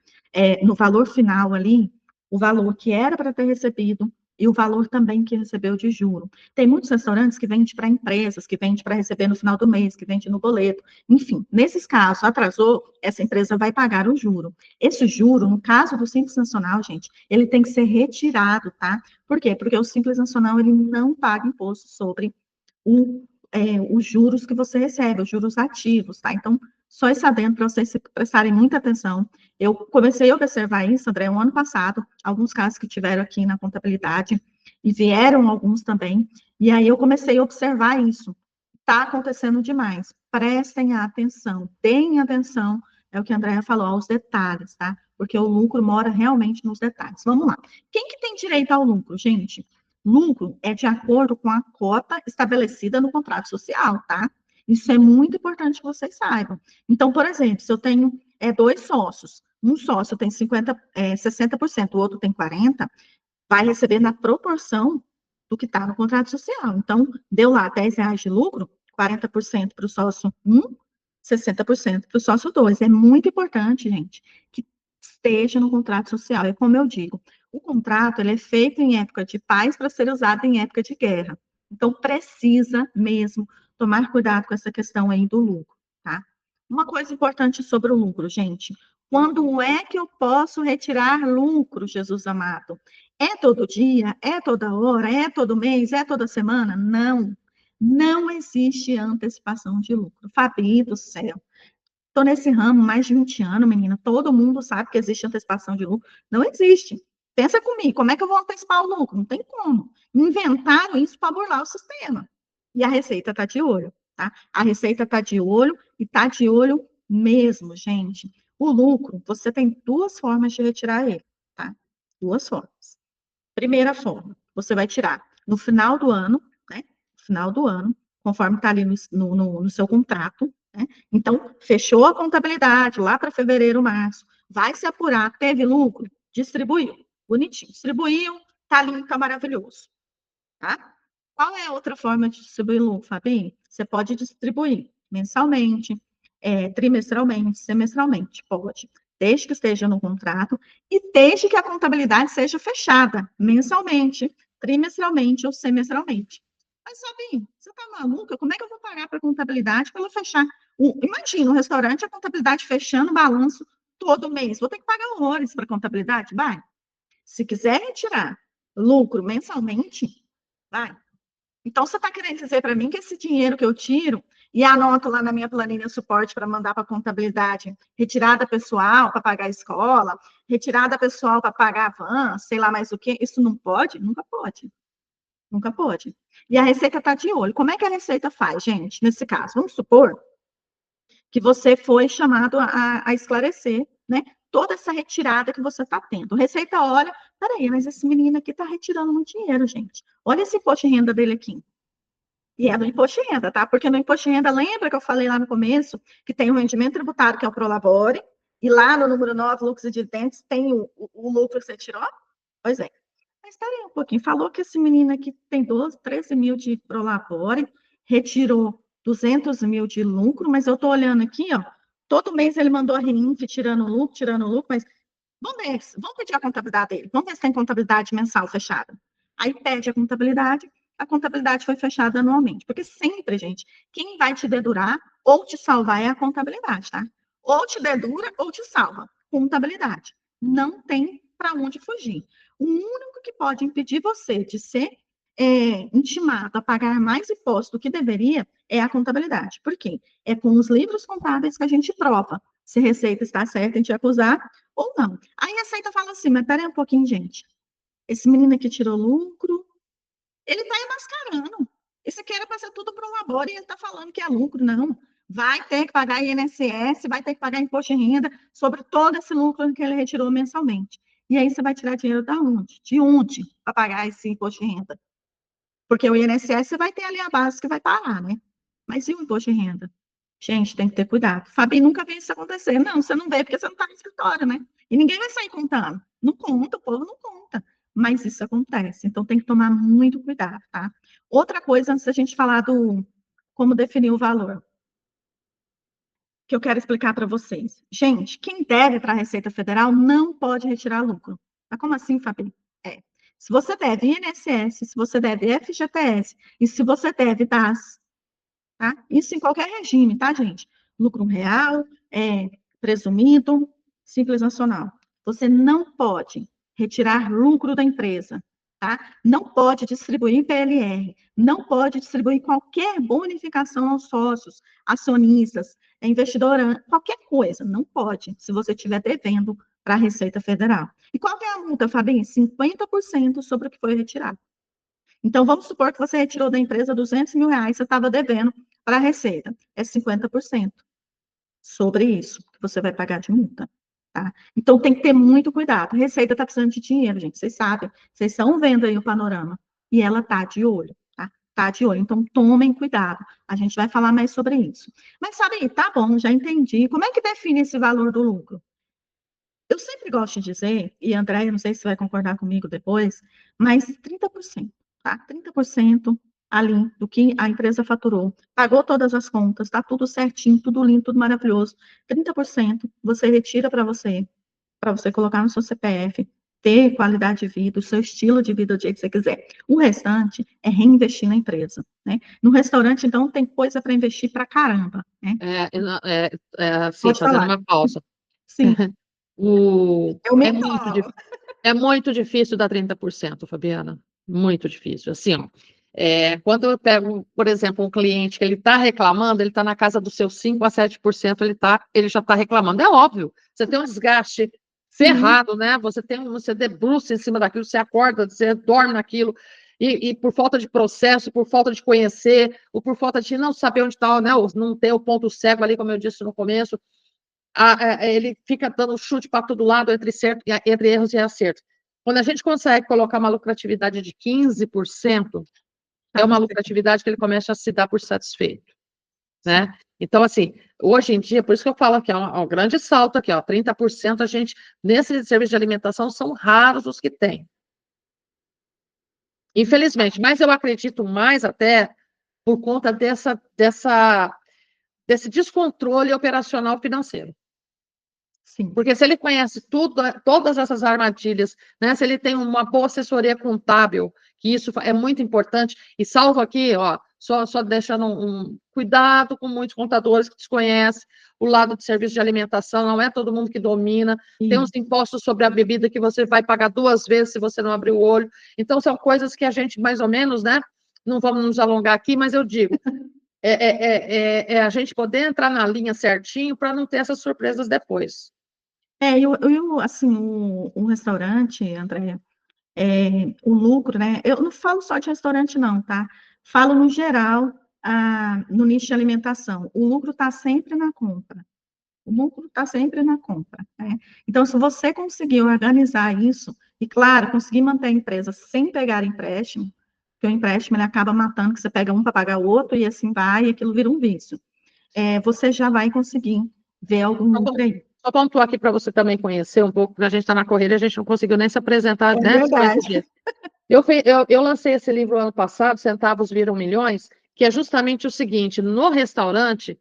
no valor final ali, o valor que era para ter recebido e o valor também que recebeu de juro. Tem muitos restaurantes que vendem para empresas, que vendem para receber no final do mês, que vendem no boleto. Enfim, nesses casos, atrasou, essa empresa vai pagar o juro. Esse juro, no caso do Simples Nacional, gente, ele tem que ser retirado, tá? Por quê? Porque o Simples Nacional, ele não paga imposto sobre os juros que você recebe, os juros ativos, tá? Então, só esse adendo para vocês prestarem muita atenção. Eu comecei a observar isso, André, um ano passado, alguns casos que tiveram aqui na contabilidade, e vieram alguns também, e aí eu comecei a observar isso. Está acontecendo demais. Prestem atenção, deem atenção, é o que a Andréa falou, aos detalhes, tá? Porque o lucro mora realmente nos detalhes. Vamos lá. Quem que tem direito ao lucro, gente? Lucro é de acordo com a cota estabelecida no contrato social, tá? Isso é muito importante que vocês saibam. Então, por exemplo, se eu tenho dois sócios, um sócio tem 60%, o outro tem 40%, vai receber na proporção do que está no contrato social. Então, deu lá R$10 de lucro, 40% para o sócio 1, 60% para o sócio 2. É muito importante, gente, que esteja no contrato social. É como eu digo, o contrato ele é feito em época de paz para ser usado em época de guerra. Então, precisa mesmo tomar cuidado com essa questão aí do lucro, tá? Uma coisa importante sobre o lucro, gente. Quando é que eu posso retirar lucro, Jesus amado? É todo dia? É toda hora? É todo mês? É toda semana? Não. Não existe antecipação de lucro. Fabi do céu. Estou nesse ramo mais de 20 anos, menina. Todo mundo sabe que existe antecipação de lucro. Não existe. Pensa comigo, como é que eu vou antecipar o lucro? Não tem como. Inventaram isso para burlar o sistema. E a Receita está de olho, tá? A Receita está de olho e está de olho mesmo, gente. O lucro, você tem duas formas de retirar ele, tá? Duas formas. Primeira forma, você vai tirar no final do ano, né? No final do ano, conforme está ali no seu contrato, né? Então, fechou a contabilidade lá para fevereiro, março, vai se apurar, teve lucro, distribuiu, bonitinho, distribuiu, tá lindo, tá maravilhoso, tá? Qual é a outra forma de distribuir lucro, Fabi? Você pode distribuir mensalmente, trimestralmente, semestralmente, pode. Desde que esteja no contrato e desde que a contabilidade seja fechada mensalmente, trimestralmente ou semestralmente. Mas, Fabi, você está maluca? Como é que eu vou pagar para a contabilidade para ela fechar? Imagina, um restaurante, a contabilidade fechando o balanço todo mês. Vou ter que pagar horrores para a contabilidade? Vai. Se quiser retirar lucro mensalmente, vai. Então, você está querendo dizer para mim que esse dinheiro que eu tiro e anoto lá na minha planilha suporte para mandar para a contabilidade, retirada pessoal para pagar a escola, retirada pessoal para pagar a van, sei lá mais o quê, isso não pode? Nunca pode. Nunca pode. E a Receita está de olho. Como é que a Receita faz, gente, nesse caso? Vamos supor que você foi chamado a esclarecer, né? Toda essa retirada que você está tendo. Receita olha, peraí, mas esse menino aqui está retirando muito dinheiro, gente. Olha esse imposto de renda dele aqui. E é no imposto de renda, tá? Porque no imposto de renda, lembra que eu falei lá no começo que tem o rendimento tributário, que é o Prolabore, e lá no número 9, lucros e dividendos, tem o lucro que você tirou? Pois é. Mas espera aí um pouquinho. Falou que esse menino aqui tem 13 mil de Prolabore, retirou 200 mil de lucro, mas eu estou olhando aqui, ó, todo mês ele mandou a RINF tirando lucro, mas vamos pedir a contabilidade dele, vamos ver se tem contabilidade mensal fechada. Aí pede a contabilidade foi fechada anualmente, porque sempre, gente, quem vai te dedurar ou te salvar é a contabilidade, tá? Ou te dedura ou te salva, contabilidade. Não tem para onde fugir. O único que pode impedir você de ser intimado a pagar mais imposto do que deveria é a contabilidade. Por quê? É com os livros contábeis que a gente prova se a Receita está certa em te acusar ou não. Aí a Receita fala assim, mas peraí um pouquinho, gente. Esse menino aqui tirou lucro, ele está mascarando. Isso aqui era para ser tudo para o labor e ele está falando que é lucro. Não. Vai ter que pagar INSS, vai ter que pagar imposto de renda sobre todo esse lucro que ele retirou mensalmente. E aí você vai tirar dinheiro da onde? De onde? Para pagar esse imposto de renda? Porque o INSS você vai ter ali a base que vai pagar, né? Mas e o imposto de renda? Gente, tem que ter cuidado. Fabi, nunca vi isso acontecer. Não, você não vê porque você não está no escritório, né? E ninguém vai sair contando. Não conta, o povo não conta. Mas isso acontece. Então tem que tomar muito cuidado, tá? Outra coisa, antes da gente falar do como definir o valor, que eu quero explicar para vocês. Gente, quem deve para a Receita Federal não pode retirar lucro. Mas como assim, Fabi? É. Se você deve INSS, se você deve FGTS e se você deve DAS, tá? Isso em qualquer regime, tá, gente? Lucro real, presumido, simples nacional. Você não pode retirar lucro da empresa, tá? Não pode distribuir PLR, não pode distribuir qualquer bonificação aos sócios, acionistas, investidor, qualquer coisa, não pode, se você estiver devendo para a Receita Federal. E qual que é a multa, Fabinho? 50% sobre o que foi retirado. Então, vamos supor que você retirou da empresa R$ 200.000, você estava devendo para a Receita. É 50% sobre isso que você vai pagar de multa, tá? Então, tem que ter muito cuidado. A Receita está precisando de dinheiro, gente, vocês sabem. Vocês estão vendo aí o panorama. E ela está de olho, tá? Está de olho. Então, tomem cuidado. A gente vai falar mais sobre isso. Mas, sabe, tá bom, já entendi. Como é que define esse valor do lucro? Eu sempre gosto de dizer, e André, não sei se você vai concordar comigo depois, mas 30%, tá? 30% ali do que a empresa faturou, pagou todas as contas, tá tudo certinho, tudo lindo, tudo maravilhoso. 30% você retira para você colocar no seu CPF, ter qualidade de vida, o seu estilo de vida do jeito que você quiser. O restante é reinvestir na empresa, né? No restaurante, então, tem coisa para investir para caramba, né? Assim, Pode fazendo falar. uma pausa. Sim, eu me É empolgo. é muito difícil dar 30%, Fabiana. Muito difícil. Assim, ó, quando eu pego, por exemplo, um cliente que ele está reclamando, ele está na casa dos seus 5 a 7%, ele já está reclamando. É óbvio, você tem um desgaste Sim. ferrado, né? Você debruça em cima daquilo, você acorda, você dorme naquilo, e por falta de processo, por falta de conhecer, ou por falta de não saber onde está, né? Ou não ter o ponto cego ali, como eu disse no começo, ele fica dando chute para todo lado entre erros e acertos. Quando a gente consegue colocar uma lucratividade de 15%, é uma lucratividade que ele começa a se dar por satisfeito, né? Então, assim, hoje em dia, por isso que eu falo que é um grande salto aqui, ó, 30% a gente, nesse serviço de alimentação, são raros os que têm. Infelizmente, mas eu acredito mais até por conta desse descontrole operacional financeiro. Sim. Porque se ele conhece todas essas armadilhas, né? Se ele tem uma boa assessoria contábil, que isso é muito importante, e salvo aqui, ó, só deixando um cuidado com muitos contadores que desconhecem o lado de serviço de alimentação, não é todo mundo que domina, tem uns impostos sobre a bebida que você vai pagar 2 vezes se você não abrir o olho, então são coisas que a gente mais ou menos, né? Não vamos nos alongar aqui, mas eu digo, a gente poder entrar na linha certinho para não ter essas surpresas depois. Assim, o restaurante, André, o lucro, né? Eu não falo só de restaurante, não, tá? Falo no geral, no nicho de alimentação. O lucro está sempre na compra. O lucro está sempre na compra, né? Então, se você conseguir organizar isso, e claro, conseguir manter a empresa sem pegar empréstimo, porque o empréstimo ele acaba matando, que você pega um para pagar o outro, e assim vai, e aquilo vira um vício. Você já vai conseguir ver algum lucro aí. Só pontuar aqui para você também conhecer um pouco, porque a gente está na corrida, a gente não conseguiu nem se apresentar, É né? verdade. Eu lancei esse livro ano passado, Centavos Viram Milhões, que é justamente o seguinte: no restaurante,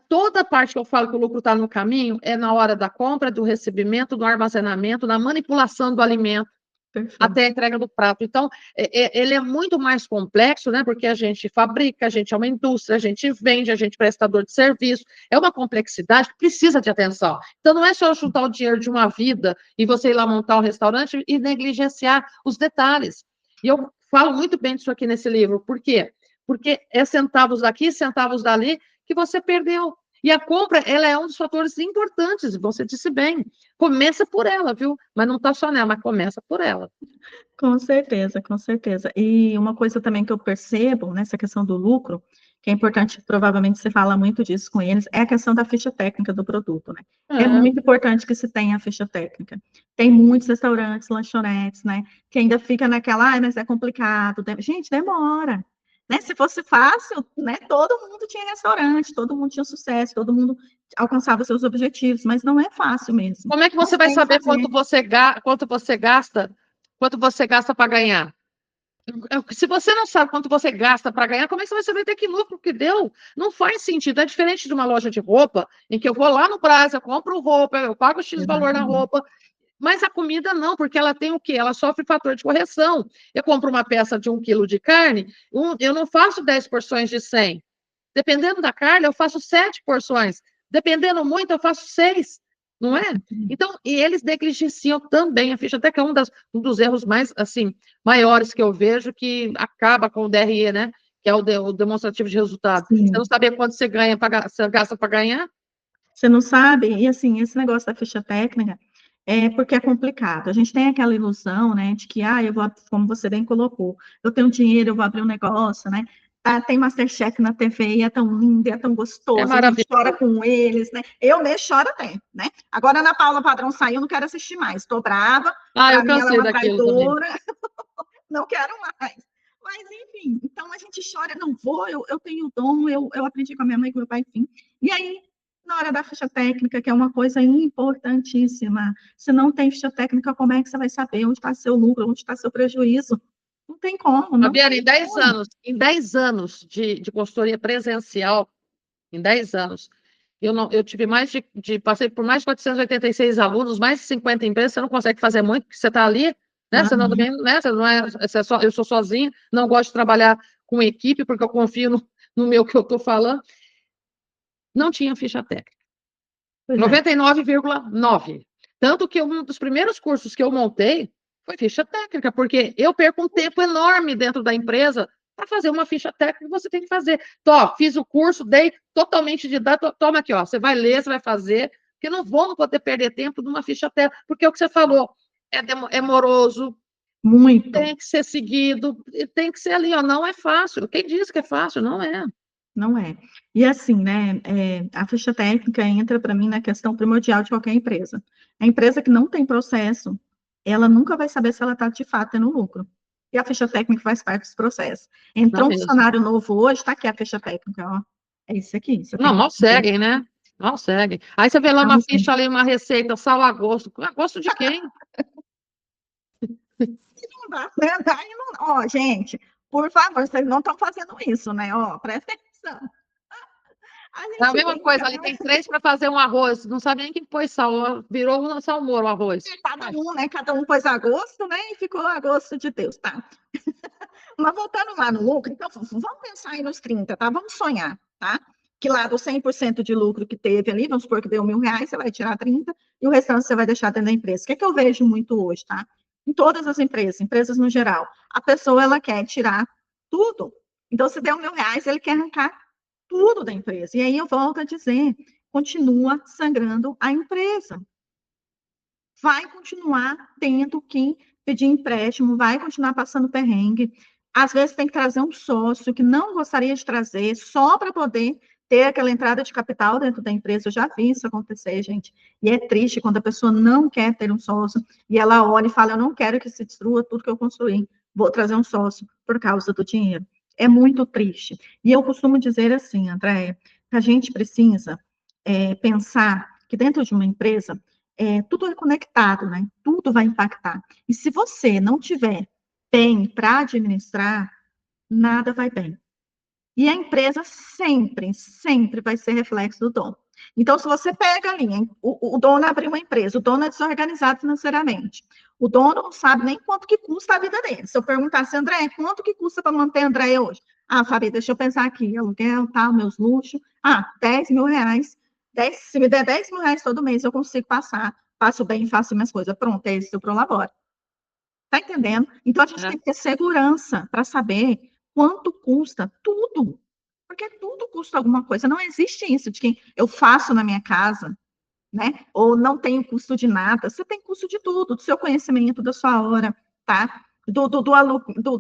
toda a parte que eu falo que o lucro está no caminho, é na hora da compra, do recebimento, do armazenamento, na manipulação do alimento, Perfeito. até a entrega do prato. Então, ele é muito mais complexo, né? Porque a gente fabrica, a gente é uma indústria, a gente vende, a gente é prestador de serviço. É uma complexidade que precisa de atenção. Então, não é só juntar o dinheiro de uma vida e você ir lá montar um restaurante e negligenciar os detalhes. E eu falo muito bem disso aqui nesse livro. Por quê? Porque é centavos daqui, centavos dali, que você perdeu. E a compra, ela é um dos fatores importantes, você disse bem. Começa por ela, viu? Mas não está só nela, mas começa por ela. Com certeza, com certeza. E uma coisa também que eu percebo nessa questão do lucro, que é importante, provavelmente você fala muito disso com eles, é a questão da ficha técnica do produto, né? É É. muito importante que se tenha a ficha técnica. Tem muitos restaurantes, lanchonetes, né, que ainda fica naquela, mas é complicado. Gente, demora. Né? Se fosse fácil, né, todo mundo tinha restaurante, todo mundo tinha sucesso, todo mundo alcançava seus objetivos, mas não é fácil mesmo. Como é que você Mas vai tem que saber fazer. quanto você gasta para ganhar? Se você não sabe quanto você gasta para ganhar, como é que você vai saber até que lucro que deu? Não faz sentido. É diferente de uma loja de roupa, em que eu vou lá no Brasa, eu compro roupa, eu pago X valor na Exatamente. roupa, mas a comida não, porque ela tem o quê? Ela sofre fator de correção. Eu compro uma peça de 1 quilo de carne, eu não faço 10 porções de 100. Dependendo da carne, eu faço 7 porções. Dependendo muito, eu faço 6. Não é? Então, e eles negligenciam também a ficha, até que é um dos erros mais, assim, maiores que eu vejo, que acaba com o DRE, né? Que é o demonstrativo de resultado. Você não Sim. saber quanto você ganha, você gasta para ganhar? Você não sabe, e assim, esse negócio da ficha técnica é porque é complicado. A gente tem aquela ilusão, né, de que, eu vou, como você bem colocou, eu tenho dinheiro, eu vou abrir um negócio, né? Ah, tem MasterChef na TV, e é tão lindo, e é tão É gostoso, a gente chora maravilhoso. com eles, né? Eu mesmo choro até, né? Agora a Ana Paula Padrão saiu, não quero assistir mais, estou brava, Ah, eu para mim ela é cansei uma daquilo também. traidora, não quero mais. Mas, enfim, então a gente chora, não vou, eu tenho dom, eu aprendi com a minha mãe, com meu pai, enfim. E aí, na hora da ficha técnica, que é uma coisa importantíssima, se não tem ficha técnica, como é que você vai saber onde está seu lucro, onde está seu prejuízo? Não tem como, não Fabiana, tem em 10 como. anos, em 10 anos de consultoria presencial, em 10 anos, eu tive passei por mais de 486 alunos, mais de 50 empresas, você não consegue fazer muito, porque você está ali, né? Você não, Uhum. né? Você não é, eu sou sozinha, não gosto de trabalhar com equipe, porque eu confio no meu que eu estou falando. Não tinha ficha técnica. Pois é. 99,9. Tanto que um dos primeiros cursos que eu montei foi ficha técnica, porque eu perco um tempo enorme dentro da empresa para fazer uma ficha técnica que você tem que fazer. Então, fiz o curso, dei totalmente de dados, toma aqui, ó, você vai ler, você vai fazer, porque não vamos poder perder tempo numa ficha técnica, porque é o que você falou, é moroso, Muito. tem que ser seguido, tem que ser ali, ó, não é fácil. Quem diz que é fácil? Não é. Não é. E assim, né, a ficha técnica entra para mim na questão primordial de qualquer empresa. A empresa que não tem processo, ela nunca vai saber se ela está de fato tendo lucro. E a ficha técnica faz parte desse processo. Não Entrou um mesmo. funcionário novo hoje, está aqui a ficha técnica, ó. É isso aqui, você Não, tem que mal fazer. seguem, né? Mal seguem. Aí você vê lá Então, uma assim, ficha ali, uma receita, sal a gosto. A gosto de quem? não dá, né? Aí não, ó, gente, por favor, vocês não estão fazendo isso, né? Ó, presta atenção. A É a gente mesma brinca, coisa, ali né? tem 3 para fazer um arroz, não sabe nem quem pôs sal, virou um salmouro o arroz. Cada Ai, um, né? Cada um pôs a gosto, né? E ficou a gosto de Deus, tá? Mas voltando lá no lucro, então vamos pensar aí nos 30, tá? Vamos sonhar, tá? Que lá do 100% de lucro que teve ali, vamos supor que deu R$ 1.000, você vai tirar 30 e o restante você vai deixar dentro da empresa. O que é que eu vejo muito hoje, tá? Em todas as empresas, empresas no geral, a pessoa ela quer tirar tudo. Então, se deu R$ 1.000, ele quer arrancar tudo da empresa. E aí eu volto a dizer, continua sangrando a empresa. Vai continuar tendo que pedir empréstimo, vai continuar passando perrengue. Às vezes tem que trazer um sócio que não gostaria de trazer, só para poder ter aquela entrada de capital dentro da empresa. Eu já vi isso acontecer, gente. E é triste quando a pessoa não quer ter um sócio e ela olha e fala: Eu não quero que se destrua tudo que eu construí, vou trazer um sócio por causa do dinheiro. É muito triste. E eu costumo dizer assim, Andréia, que a gente precisa pensar que dentro de uma empresa tudo é conectado, né? Tudo vai impactar. E se você não tiver bem para administrar, nada vai bem. E a empresa sempre, sempre vai ser reflexo do dono. Então, se você pega ali, hein, o dono abriu uma empresa, o dono é desorganizado financeiramente, o dono não sabe nem quanto que custa a vida dele. Se eu perguntasse, André, quanto que custa para manter André hoje? Ah, Fabi, deixa eu pensar aqui, aluguel, tal, meus luxos. Ah, R$ 10.000. Se me der R$ 10.000 todo mês, eu consigo passar, faço bem, faço minhas coisas. Pronto, é isso que eu prolaboro. Tá entendendo? Então, a gente né? tem que ter segurança para saber quanto custa tudo. Porque tudo custa alguma coisa. Não existe isso de que eu faço na minha casa, né? Ou não tenho custo de nada. Você tem custo de tudo, do seu conhecimento, da sua hora, tá? Do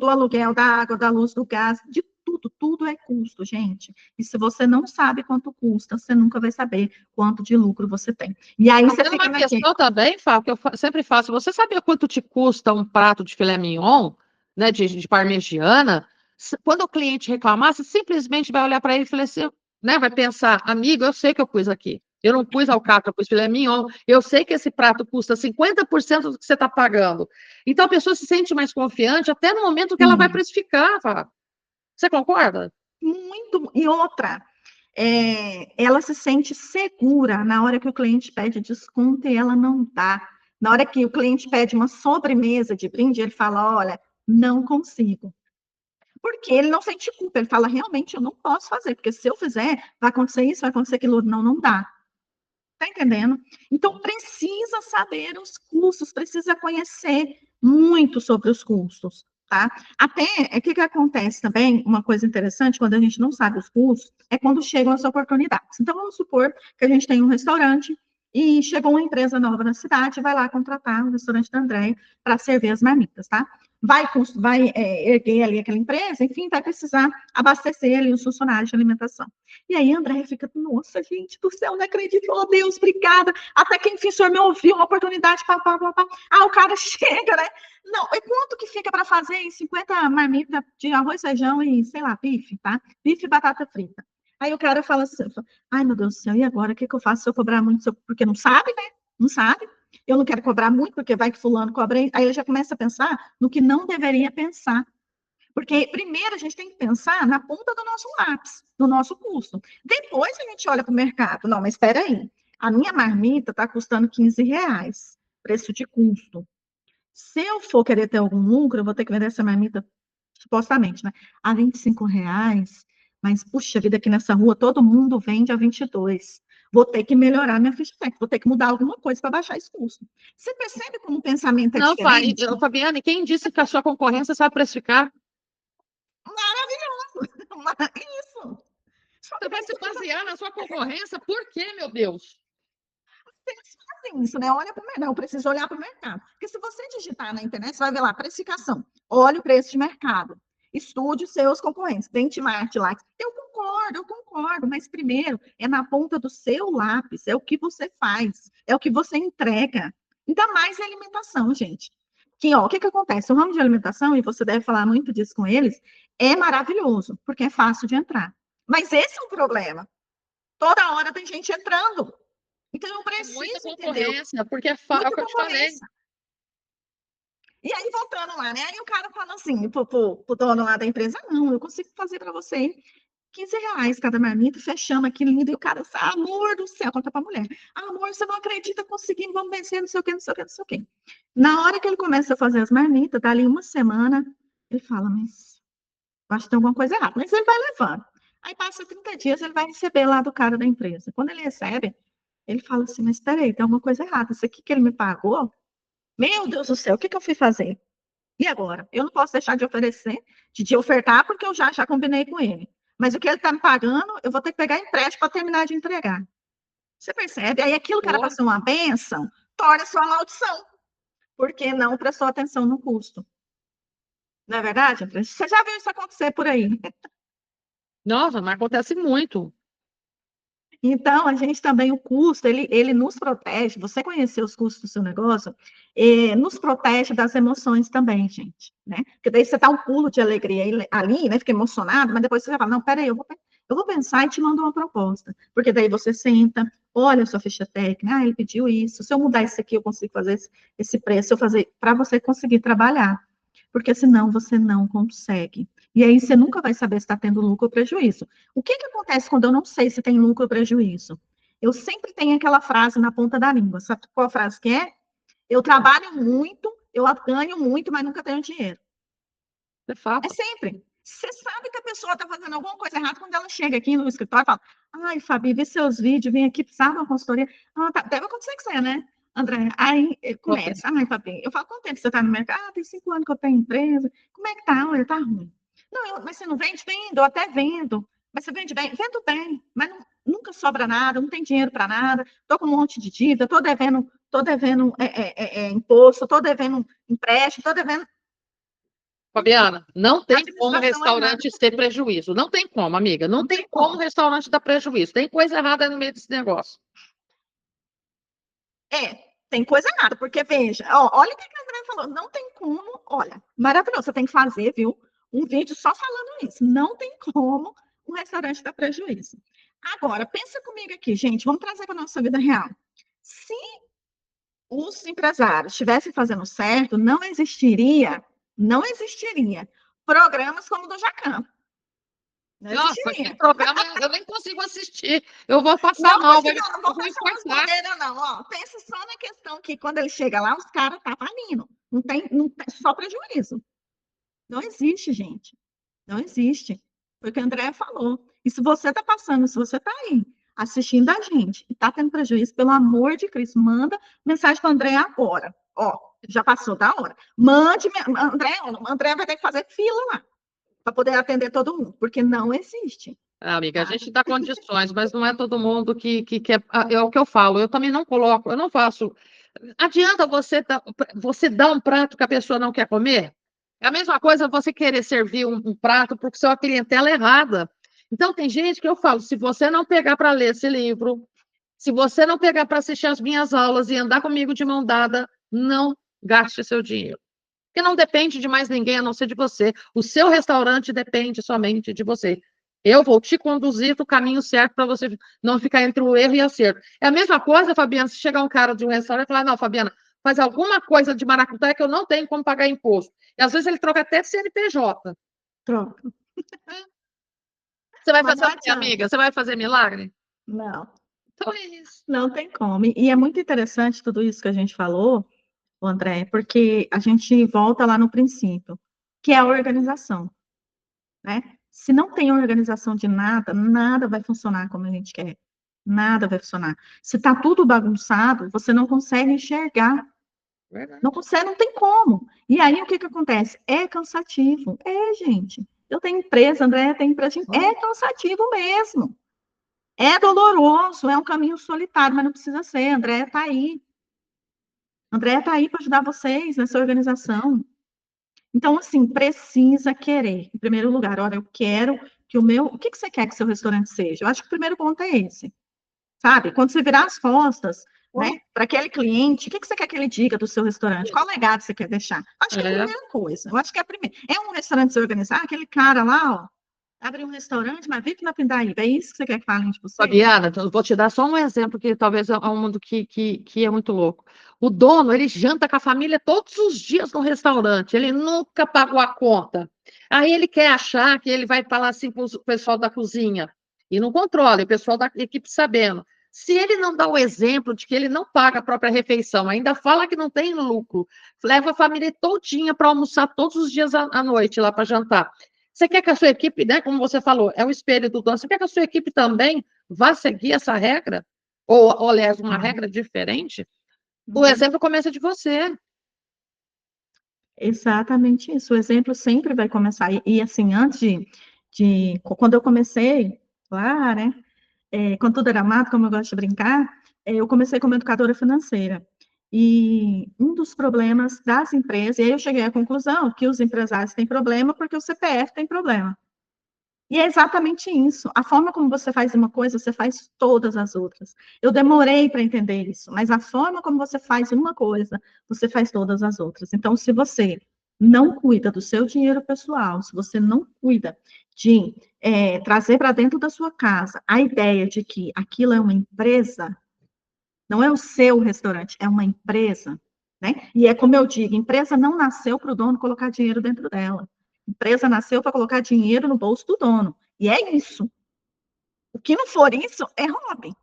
aluguel, da água, da luz, do gás, de produto, tudo é custo, gente. E se você não sabe quanto custa, você nunca vai saber quanto de lucro você tem. E aí você Tem fica uma questão também, Fábio, que eu sempre faço. Você sabia quanto te custa um prato de filé mignon, né, de parmegiana? Quando o cliente reclamar, você simplesmente vai olhar para ele e falar assim, né, vai pensar, amigo, eu sei que eu pus aqui. Eu não pus alcatra, eu pus filé mignon. Eu sei que esse prato custa 50% do que você está pagando. Então a pessoa se sente mais confiante até no momento que ela vai precificar, Fábio. Você concorda? muito. E outra, ela se sente segura na hora que o cliente pede desconto e ela não dá. Na hora que o cliente pede uma sobremesa de brinde, ele fala: olha, não consigo. Porque ele não sente culpa, ele fala: realmente eu não posso fazer, porque se eu fizer, vai acontecer isso, vai acontecer aquilo. Não, não dá. Tá entendendo? Então, precisa saber os custos, precisa conhecer muito sobre os custos, tá? Até, o que acontece também, uma coisa interessante, quando a gente não sabe os custos, é quando chegam as oportunidades. Então, vamos supor que a gente tem um restaurante e chegou uma empresa nova na cidade, vai lá contratar o restaurante da Andréia para servir as marmitas, tá? Vai erguer ali aquela empresa, enfim, vai precisar abastecer ali os funcionários de alimentação. E aí, André fica, nossa, gente do céu, não acredito, oh Deus, obrigada. Até que enfim o senhor me ouviu, uma oportunidade, pá, pá, pá, pá. Ah, o cara chega, né? Não, e quanto que fica para fazer em 50 marmitas de arroz, feijão e, sei lá, bife, tá? Bife e batata frita. Aí o cara fala assim, ai meu Deus do céu, e agora? O que que eu faço se eu cobrar muito? Porque não sabe, né? Não sabe. Eu não quero cobrar muito, porque vai que fulano cobra. Aí ele já começa a pensar no que não deveria pensar. Porque primeiro a gente tem que pensar na ponta do nosso lápis, do nosso custo. Depois a gente olha para o mercado. Não, mas espera aí. A minha marmita está custando R$ 15, preço de custo. Se eu for querer ter algum lucro, eu vou ter que vender essa marmita, supostamente, né? A R$ 25. Mas, puxa vida, aqui nessa rua todo mundo vende a 22. Vou ter que melhorar minha ficha técnica, vou ter que mudar alguma coisa para baixar esse custo. Você percebe como o pensamento é Não, diferente? Fabiane, quem disse que a sua concorrência sabe precificar? Maravilhoso! Isso! Só Você que vai daí se basear na sua concorrência? Por quê, meu Deus? eles fazem isso, né? Olha para o mercado, precisa olhar para o mercado. Porque se você digitar na internet, você vai ver lá, precificação. Olha o preço de mercado. Estude seus concorrentes, benchmark lá. Eu concordo, mas primeiro é na ponta do seu lápis, é o que você faz, é o que você entrega. Ainda mais em alimentação, gente. Que, ó, o que acontece? O ramo de alimentação, e você deve falar muito disso com eles, é maravilhoso, porque é fácil de entrar. Mas esse é o problema. Toda hora tem gente entrando. Então, eu É muita preciso entender concorrência, porque é o muita que eu te falei. concorrência. E aí, voltando lá, né? Aí o cara fala assim, pro dono lá da empresa, não, eu consigo fazer para você R$ 15 cada marmita, fechamos aqui lindo, e o cara, amor do céu, conta pra mulher, amor, você não acredita, conseguimos, vamos vencer, não sei o quê, não sei o quê, não sei o quê. Na hora que ele começa a fazer as marmitas, dali uma semana, ele fala, mas acho que tem alguma coisa errada, mas ele vai levando. Aí passa 30 dias, ele vai receber lá do cara da empresa. Quando ele recebe, ele fala assim, mas espera aí, tem alguma coisa errada, isso aqui que ele me pagou, meu Deus do céu, o que que eu fui fazer? E agora? Eu não posso deixar de oferecer, de ofertar, porque eu já combinei com ele. Mas o que ele está me pagando, eu vou ter que pegar empréstimo para terminar de entregar. Você percebe? Aí aquilo que era para Pô, ser uma bênção, torna-se uma maldição, porque não prestou atenção no custo. Não é verdade, André? Você já viu isso acontecer por aí? nossa, mas acontece muito. Então, a gente também, o custo, ele nos protege, você conhecer os custos do seu negócio, nos protege das emoções também, gente, né? Porque daí você dá um pulo de alegria ali, né? Fica emocionado, mas depois você vai falar, não, peraí, eu vou pensar e te mando uma proposta. Porque daí você senta, olha a sua ficha técnica, ele pediu isso, se eu mudar isso aqui, eu consigo fazer esse preço, eu fazer, para você conseguir trabalhar. Porque senão você não consegue. E aí você nunca vai saber se está tendo lucro ou prejuízo. O que que acontece quando eu não sei se tem lucro ou prejuízo? Eu sempre tenho aquela frase na ponta da língua. Sabe qual a frase que é? Eu trabalho muito, eu ganho muito, mas nunca tenho dinheiro. É É fato. sempre. Você sabe que a pessoa está fazendo alguma coisa errada quando ela chega aqui no escritório e fala: ai, Fabi, vi seus vídeos, vim aqui precisar de uma consultoria. Ah, tá. Deve acontecer com você, né, André? Aí começa: ai, Fabi, eu falo: quanto tempo você está no mercado? Ah, tem 5 anos que eu tenho empresa. Como é que tá? Olha, tá ruim. Não, mas você não vende? Vendo, eu até vendo. Mas você vende bem? Vendo bem, mas nunca sobra nada, não tem dinheiro para nada. Estou com um monte de dívida, estou devendo imposto, estou devendo empréstimo, estou devendo. Fabiana, não tem como Administração é nada. restaurante ter prejuízo. Não tem como, amiga. Não tem como restaurante dar prejuízo. Tem coisa errada no meio desse negócio. Tem coisa errada, porque veja, ó, olha o que a André falou, não tem como, olha, maravilhoso, você tem que fazer, viu, um vídeo só falando isso, não tem como um restaurante dar prejuízo. Agora, pensa comigo aqui, gente, vamos trazer para a nossa vida real. Se os empresários estivessem fazendo certo, não existiria programas como o do Jacan. Não Nossa, existiria. que programa eu nem consigo assistir. Eu vou passar Não, mal, não vou eu vou passar umas infartar. bobeiras, não. Ó, pensa só na questão que quando ele chega lá, os caras tá falindo. Não tem só prejuízo. Não existe, gente. Não existe. Foi o que a Andrea falou. E se você está passando, se você está aí assistindo a gente e está tendo prejuízo, pelo amor de Cristo, manda mensagem para a Andrea agora. Ó, já passou da hora. Mande, Andrea vai ter que fazer fila lá para poder atender todo mundo, porque não existe. Amiga, a Tá? gente dá condições, mas não é todo mundo que quer. É o que eu falo, eu também não coloco, eu não faço. Adianta você dar um prato que a pessoa não quer comer? É a mesma coisa você querer servir um prato porque sua clientela é errada. Então, tem gente que eu falo: se você não pegar para ler esse livro, se você não pegar para assistir as minhas aulas e andar comigo de mão dada, não gaste seu dinheiro. Porque não depende de mais ninguém a não ser de você. O seu restaurante depende somente de você. Eu vou te conduzir para o caminho certo para você não ficar entre o erro e o acerto. É a mesma coisa, Fabiana, se chegar um cara de um restaurante e falar: não, Fabiana, faz alguma coisa de maracutaia que eu não tenho como pagar imposto. E às vezes ele troca até CNPJ. Troca. Você vai Mas fazer não o quê, adianta. amiga? Você vai fazer milagre? Não, Então é isso. não tem como. E é muito interessante tudo isso que a gente falou, André, porque a gente volta lá no princípio, que é a organização, né? Se não tem organização de nada, nada vai funcionar como a gente quer. Nada vai funcionar. Se está tudo bagunçado, você não consegue enxergar. Não Verdade. consegue, não tem como. E aí o que que acontece? É cansativo. É, gente. Eu tenho empresa, André tem empresa. É cansativo mesmo. É doloroso, é um caminho solitário, mas não precisa ser. André está aí. André está aí para ajudar vocês nessa organização. Então, assim, precisa querer. Em primeiro lugar, olha, eu quero que o meu. O que que você quer que o seu restaurante seja? Eu acho que o primeiro ponto é esse. Sabe? Quando você virar as costas, né, para aquele cliente, o que que você quer que ele diga do seu restaurante? Qual legado você quer deixar? Acho que é a É. primeira coisa. Eu acho que é a primeira. É um restaurante desorganizado, aquele cara lá, ó, abre um restaurante, mas vive na Pindaíba. É isso que você quer que falem de você? Fabiana, eu vou te dar só um exemplo que talvez é um mundo que é muito louco. O dono, ele janta com a família todos os dias no restaurante, ele nunca pagou a conta. Aí ele quer achar que ele vai falar assim para o pessoal da cozinha, e não controla, e o pessoal da equipe sabendo. Se ele não dá o exemplo de que ele não paga a própria refeição, ainda fala que não tem lucro, leva a família todinha para almoçar todos os dias à noite lá para jantar. Você quer que a sua equipe, né, como você falou, é o espelho do dono, você quer que a sua equipe também vá seguir essa regra? Ou aliás, uma Não. regra diferente? O Uhum. exemplo começa de você. Exatamente isso. O exemplo sempre vai começar. E assim, antes quando eu comecei lá, né, quando tudo era mato, como eu gosto de brincar, eu comecei como educadora financeira. E um dos problemas das empresas, e aí eu cheguei à conclusão que os empresários têm problema porque o CPF tem problema. E é exatamente isso. A forma como você faz uma coisa, você faz todas as outras. Eu demorei para entender isso, mas a forma como você faz uma coisa, você faz todas as outras. Então, se você não cuida do seu dinheiro pessoal, se você não cuida de trazer para dentro da sua casa a ideia de que aquilo é uma empresa, não é o seu restaurante, é uma empresa, né? E é como eu digo, empresa não nasceu para o dono colocar dinheiro dentro dela. Empresa nasceu para colocar dinheiro no bolso do dono. E é isso. O que não for isso é hobby,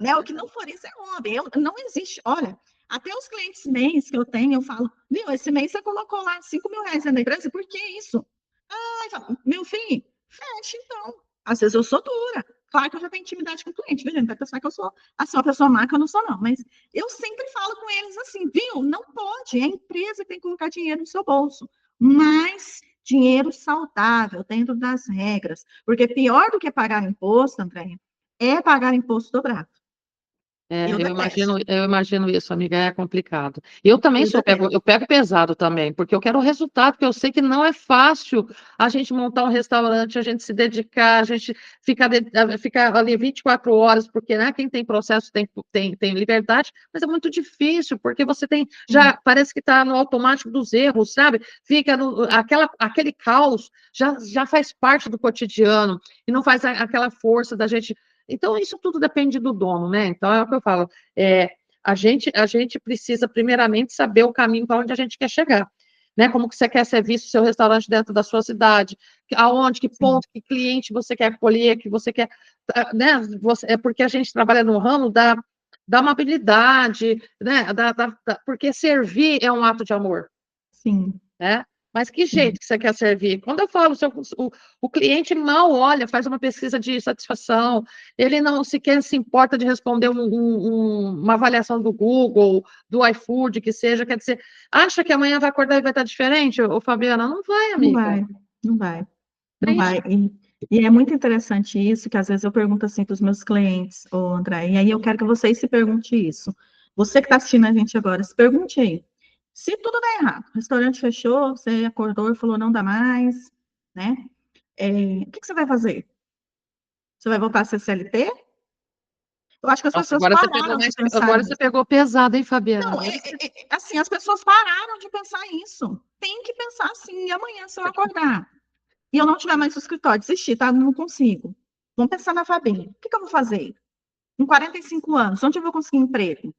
né? O que não for isso é hobby. Não existe. Olha, até os clientes mês que eu tenho, eu falo, viu, esse mês você colocou lá 5.000 reais na empresa, por que isso? Ai, meu filho, fecha então. Às vezes eu sou dura. Claro que eu já tenho intimidade com o cliente, viu, gente? Vai pensar que eu sou assim, uma pessoa má, que eu não sou, não. Mas eu sempre falo com eles assim, viu? Não pode. É a empresa que tem que colocar dinheiro no seu bolso. Mas dinheiro saudável, dentro das regras. Porque pior do que pagar imposto, André, é pagar imposto dobrado. Eu imagino isso, amiga, é complicado. Eu também eu pego pesado também, porque eu quero o resultado, porque eu sei que não é fácil a gente montar um restaurante, a gente se dedicar, a gente ficar ali 24 horas, porque né, quem tem processo tem liberdade, mas é muito difícil, porque você já parece que está no automático dos erros, sabe? Fica aquele caos, já faz parte do cotidiano, e não faz aquela força da gente. Então, isso tudo depende do dono, né? Então, é o que eu falo. A gente precisa, primeiramente, saber o caminho para onde a gente quer chegar. Né? Como que você quer ser visto o seu restaurante dentro da sua cidade, aonde, que ponto, que cliente você quer acolher, que você quer. Né? É porque a gente trabalha no ramo da amabilidade, né? Porque servir é um ato de amor. Sim. Né? Mas que jeito que você quer servir? Quando eu falo, o cliente mal olha, faz uma pesquisa de satisfação, ele não sequer se importa de responder uma avaliação do Google, do iFood, que seja, quer dizer, acha que amanhã vai acordar e vai estar diferente, ô Fabiana? Não vai, Não amiga. vai, não vai, não vai. E é muito interessante isso, que às vezes eu pergunto assim para os meus clientes, ô André, e aí eu quero que vocês se perguntem isso. Você que está assistindo a gente agora, se pergunte aí. Se tudo der errado, o restaurante fechou, você acordou e falou não dá mais, né? O que você vai fazer? Você vai voltar a ser CLT? Eu acho que as Nossa, pessoas pararam de pensar agora você nisso. pegou pesado, hein, Fabiana? Não, assim, as pessoas pararam de pensar isso. Tem que pensar assim, e amanhã se eu acordar e eu não tiver mais no escritório, desistir, tá? Não consigo. Vamos pensar na Fabinha. O que eu vou fazer? Com 45 anos, onde eu vou conseguir emprego?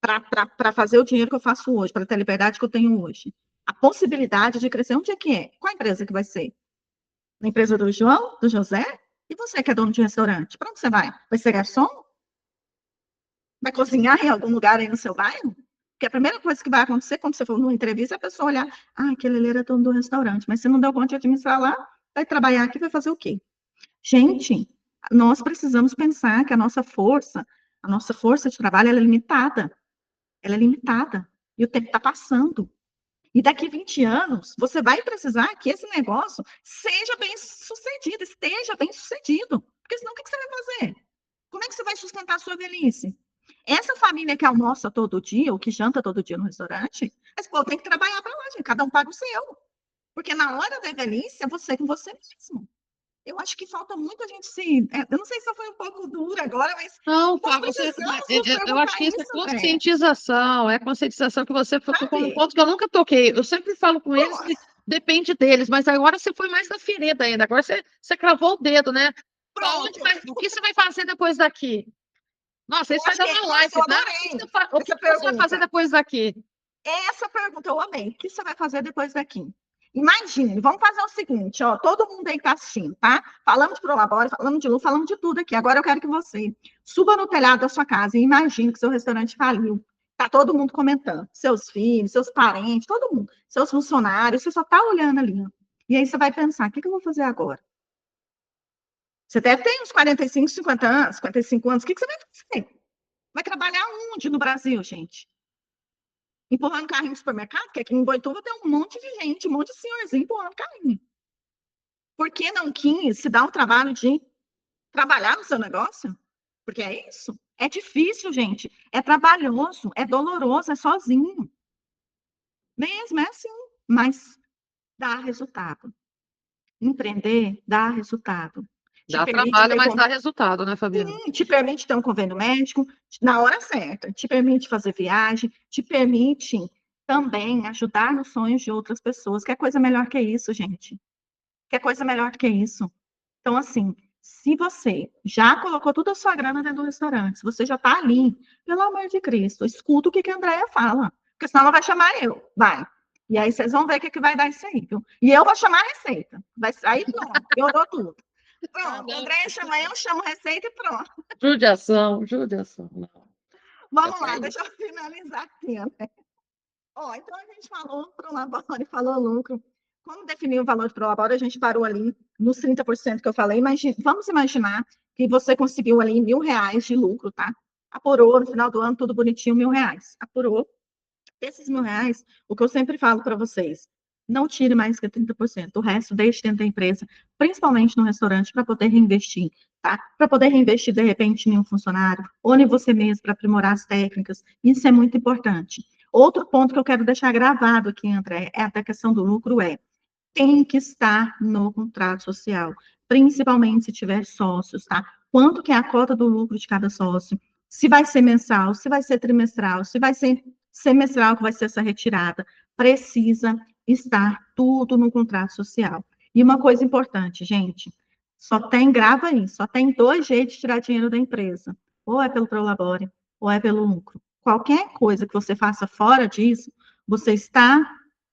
Para fazer o dinheiro que eu faço hoje, para ter a liberdade que eu tenho hoje. A possibilidade de crescer, onde é que é? Qual a empresa que vai ser? Na empresa do João, do José? E você que é dono de restaurante? Para onde você vai? Vai ser garçom? Vai cozinhar em algum lugar aí no seu bairro? Porque a primeira coisa que vai acontecer quando você for numa entrevista é a pessoa olhar, aquele ali era dono do restaurante, mas você não deu conta de administrar lá, vai trabalhar aqui, vai fazer o quê? Gente, nós precisamos pensar que a nossa força de trabalho, ela é limitada, e o tempo está passando. E daqui 20 anos, você vai precisar que esse negócio seja bem sucedido, esteja bem sucedido. Porque senão o que você vai fazer? Como é que você vai sustentar a sua velhice? Essa família que almoça todo dia, ou que janta todo dia no restaurante, esse povo tem que trabalhar para lá, gente. Cada um paga o seu. Porque na hora da velhice, é você com você mesmo. Eu acho que falta muito a gente se. Eu não sei se eu fui um pouco dura agora, mas Não, nós você, precisamos nos eu acho perguntar que isso é né? conscientização que você tocou num Sabe? ponto que eu nunca toquei. Eu sempre falo com eles Pô, que depende deles, mas agora você foi mais na ferida ainda. Agora você cravou o dedo, né? pronto. O que você vai fazer depois daqui? Nossa, Eu isso vai acho dar que uma nossa, live, eu né? adorei O essa que você vai fazer pergunta. depois daqui? Essa pergunta eu amei. O que você vai fazer depois daqui? Imagine, vamos fazer o seguinte, ó, todo mundo aí que está assistindo, tá? Falamos de Prolabore, falamos de Lu, falamos de tudo aqui. Agora eu quero que você suba no telhado da sua casa e imagine que seu restaurante faliu. Tá todo mundo comentando. Seus filhos, seus parentes, todo mundo. Seus funcionários, você só tá olhando ali. Ó. E aí você vai pensar, o que eu vou fazer agora? Você deve ter uns 45, 50 anos, 55 anos. O que você vai fazer? Vai trabalhar onde no Brasil, gente? Empurrando carrinho no supermercado, porque aqui em Boituva tem um monte de gente, um monte de senhorzinho empurrando carrinho. Por que não quis se dar o trabalho de trabalhar no seu negócio? Porque é isso. É difícil, gente. É trabalhoso, é doloroso, é sozinho. Mesmo é assim, mas dá resultado. Empreender dá resultado. Te Dá permite trabalho, ter, mas dá resultado, né, Fabiana? te permite ter um convênio médico na hora certa, te permite fazer viagem, te permite também ajudar nos sonhos de outras pessoas. Que é coisa melhor que isso, gente? Que coisa melhor que isso? Então, assim, se você já colocou toda a sua grana dentro do restaurante, se você já está ali, pelo amor de Cristo, escuta o que a Andrea fala, porque senão ela vai chamar eu, vai. E aí vocês vão ver o que vai dar isso aí, viu? E eu vou chamar a receita. Vai sair pronto, eu dou tudo. Pronto, a Andrea chama eu, chamo receita e pronto. Judiação, judiação. Não. Vamos lá, deixa eu finalizar aqui, né? Ó, então a gente falou pro labore, falou lucro. Como definir o valor para o labore? A gente parou ali nos 30% que eu falei. Vamos imaginar que você conseguiu ali R$ 1.000 de lucro, tá? Apurou no final do ano, tudo bonitinho, R$ 1.000. Apurou. Esses R$ 1.000, o que eu sempre falo para vocês, não tire mais que 30%. O resto, deixe dentro da empresa, principalmente no restaurante, para poder reinvestir tá? Para poder reinvestir, de repente, em um funcionário, ou em você mesmo, para aprimorar as técnicas. Isso é muito importante. Outro ponto que eu quero deixar gravado aqui, André, é a questão do lucro, tem que estar no contrato social, principalmente se tiver sócios, tá? Quanto que é a cota do lucro de cada sócio? Se vai ser mensal, se vai ser trimestral, se vai ser semestral que vai ser essa retirada, precisa estar tudo no contrato social. E uma coisa importante, gente, grava aí, só tem 2 jeitos de tirar dinheiro da empresa. Ou é pelo Prolabore, ou é pelo lucro. Qualquer coisa que você faça fora disso, você está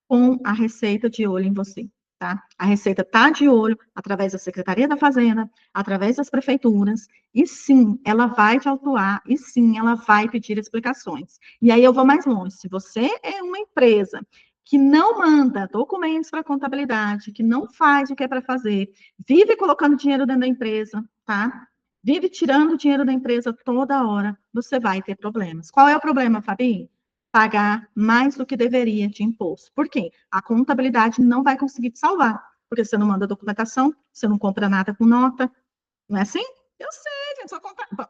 com a Receita de olho em você, tá? A Receita está de olho através da Secretaria da Fazenda, através das prefeituras, e sim, ela vai te autuar, e sim, ela vai pedir explicações. E aí eu vou mais longe. Se você é uma empresa que não manda documentos para contabilidade, que não faz o que é para fazer, vive colocando dinheiro dentro da empresa, tá? Vive tirando dinheiro da empresa toda hora, você vai ter problemas. Qual é o problema, Fabi? Pagar mais do que deveria de imposto. Por quê? A contabilidade não vai conseguir te salvar, porque você não manda documentação, você não compra nada com nota. Não é assim? Eu sei, gente, só compra. Bom,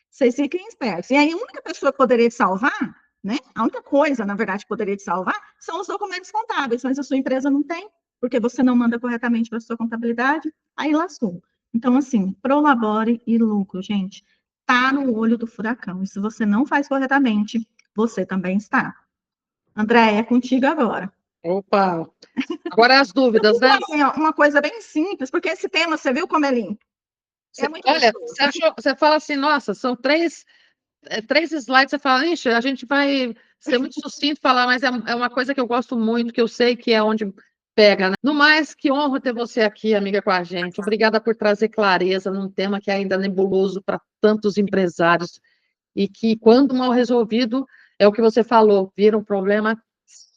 vocês fiquem espertos. E aí, a única pessoa que poderia te salvar, né? A única coisa, na verdade, que poderia te salvar são os documentos contábeis, mas a sua empresa não tem, porque você não manda corretamente para a sua contabilidade, aí lascou. Então, assim, Prolabore e lucro, gente, tá no olho do furacão. E se você não faz corretamente, você também está. André, é contigo agora. Opa! Agora as dúvidas, né? Assim, ó, uma coisa bem simples, porque esse tema, você viu como é limpo? É muito olha, você fala assim, nossa, são três slides, você fala, ixi, a gente vai ser muito sucinto falar, mas é uma coisa que eu gosto muito, que eu sei que é onde pega, né? No mais, que honra ter você aqui, amiga, com a gente. Obrigada por trazer clareza num tema que é ainda nebuloso para tantos empresários e que, quando mal resolvido, é o que você falou, vira um problema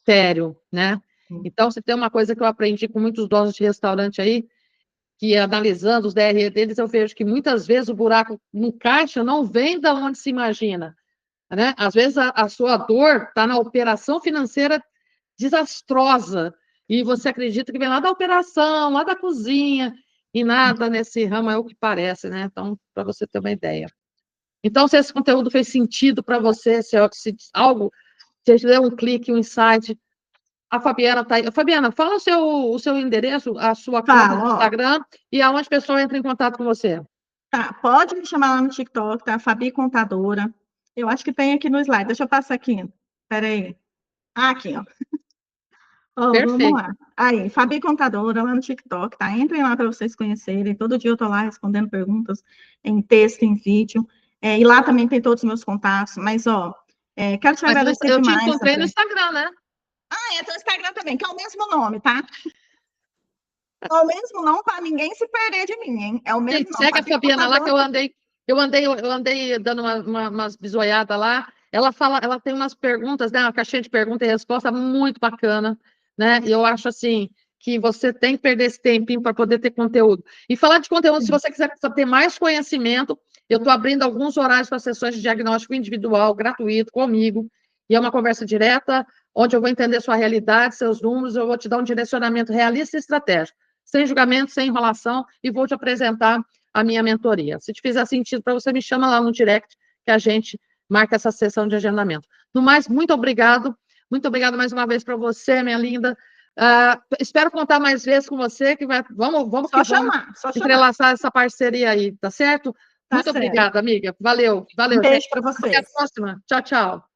sério, né? Então, se tem uma coisa que eu aprendi com muitos donos de restaurante aí, que analisando os DRE deles, eu vejo que muitas vezes o buraco no caixa não vem da onde se imagina, né? Às vezes a sua dor está na operação financeira desastrosa e você acredita que vem lá da operação, lá da cozinha, e nada nesse ramo é o que parece, né? Então, para você ter uma ideia. Então, se esse conteúdo fez sentido para você, se algo, se deu um clique, um insight, a Fabiana está aí. Fabiana, fala o seu endereço, a sua conta no Instagram e aonde a pessoa entra em contato com você. Tá, pode me chamar lá no TikTok, tá? Fabi Contadora. Eu acho que tem aqui no slide. Deixa eu passar aqui. Espera aí. Ah, aqui, ó. Vamos lá. Aí, Fabi Contadora, lá no TikTok, tá? Entrem lá para vocês conhecerem. Todo dia eu tô lá respondendo perguntas em texto, em vídeo. E lá também tem todos os meus contatos. Mas, ó, quero te agradecer demais. Eu te encontrei no Instagram, né? Tem o Instagram também, que é o mesmo nome, tá? É o mesmo nome para ninguém se perder de mim, hein? É o mesmo nome. Segue a Fabiana lá que eu andei dando umas bisoiadas lá. Ela tem umas perguntas, né? Uma caixinha de pergunta e resposta muito bacana, né? E eu acho assim que você tem que perder esse tempinho para poder ter conteúdo. E falar de conteúdo, se você quiser ter mais conhecimento, eu estou abrindo alguns horários para sessões de diagnóstico individual, gratuito, comigo. E é uma conversa direta, onde eu vou entender sua realidade, seus números, eu vou te dar um direcionamento realista e estratégico, sem julgamento, sem enrolação, e vou te apresentar a minha mentoria. Se te fizer sentido para você, me chama lá no direct, que a gente marca essa sessão de agendamento. No mais, muito obrigado mais uma vez para você, minha linda. Espero contar mais vezes com você, que vamos entrelaçar essa parceria aí, tá certo? Muito obrigada, amiga. Valeu. Um beijo para vocês. Até a próxima. Tchau, tchau.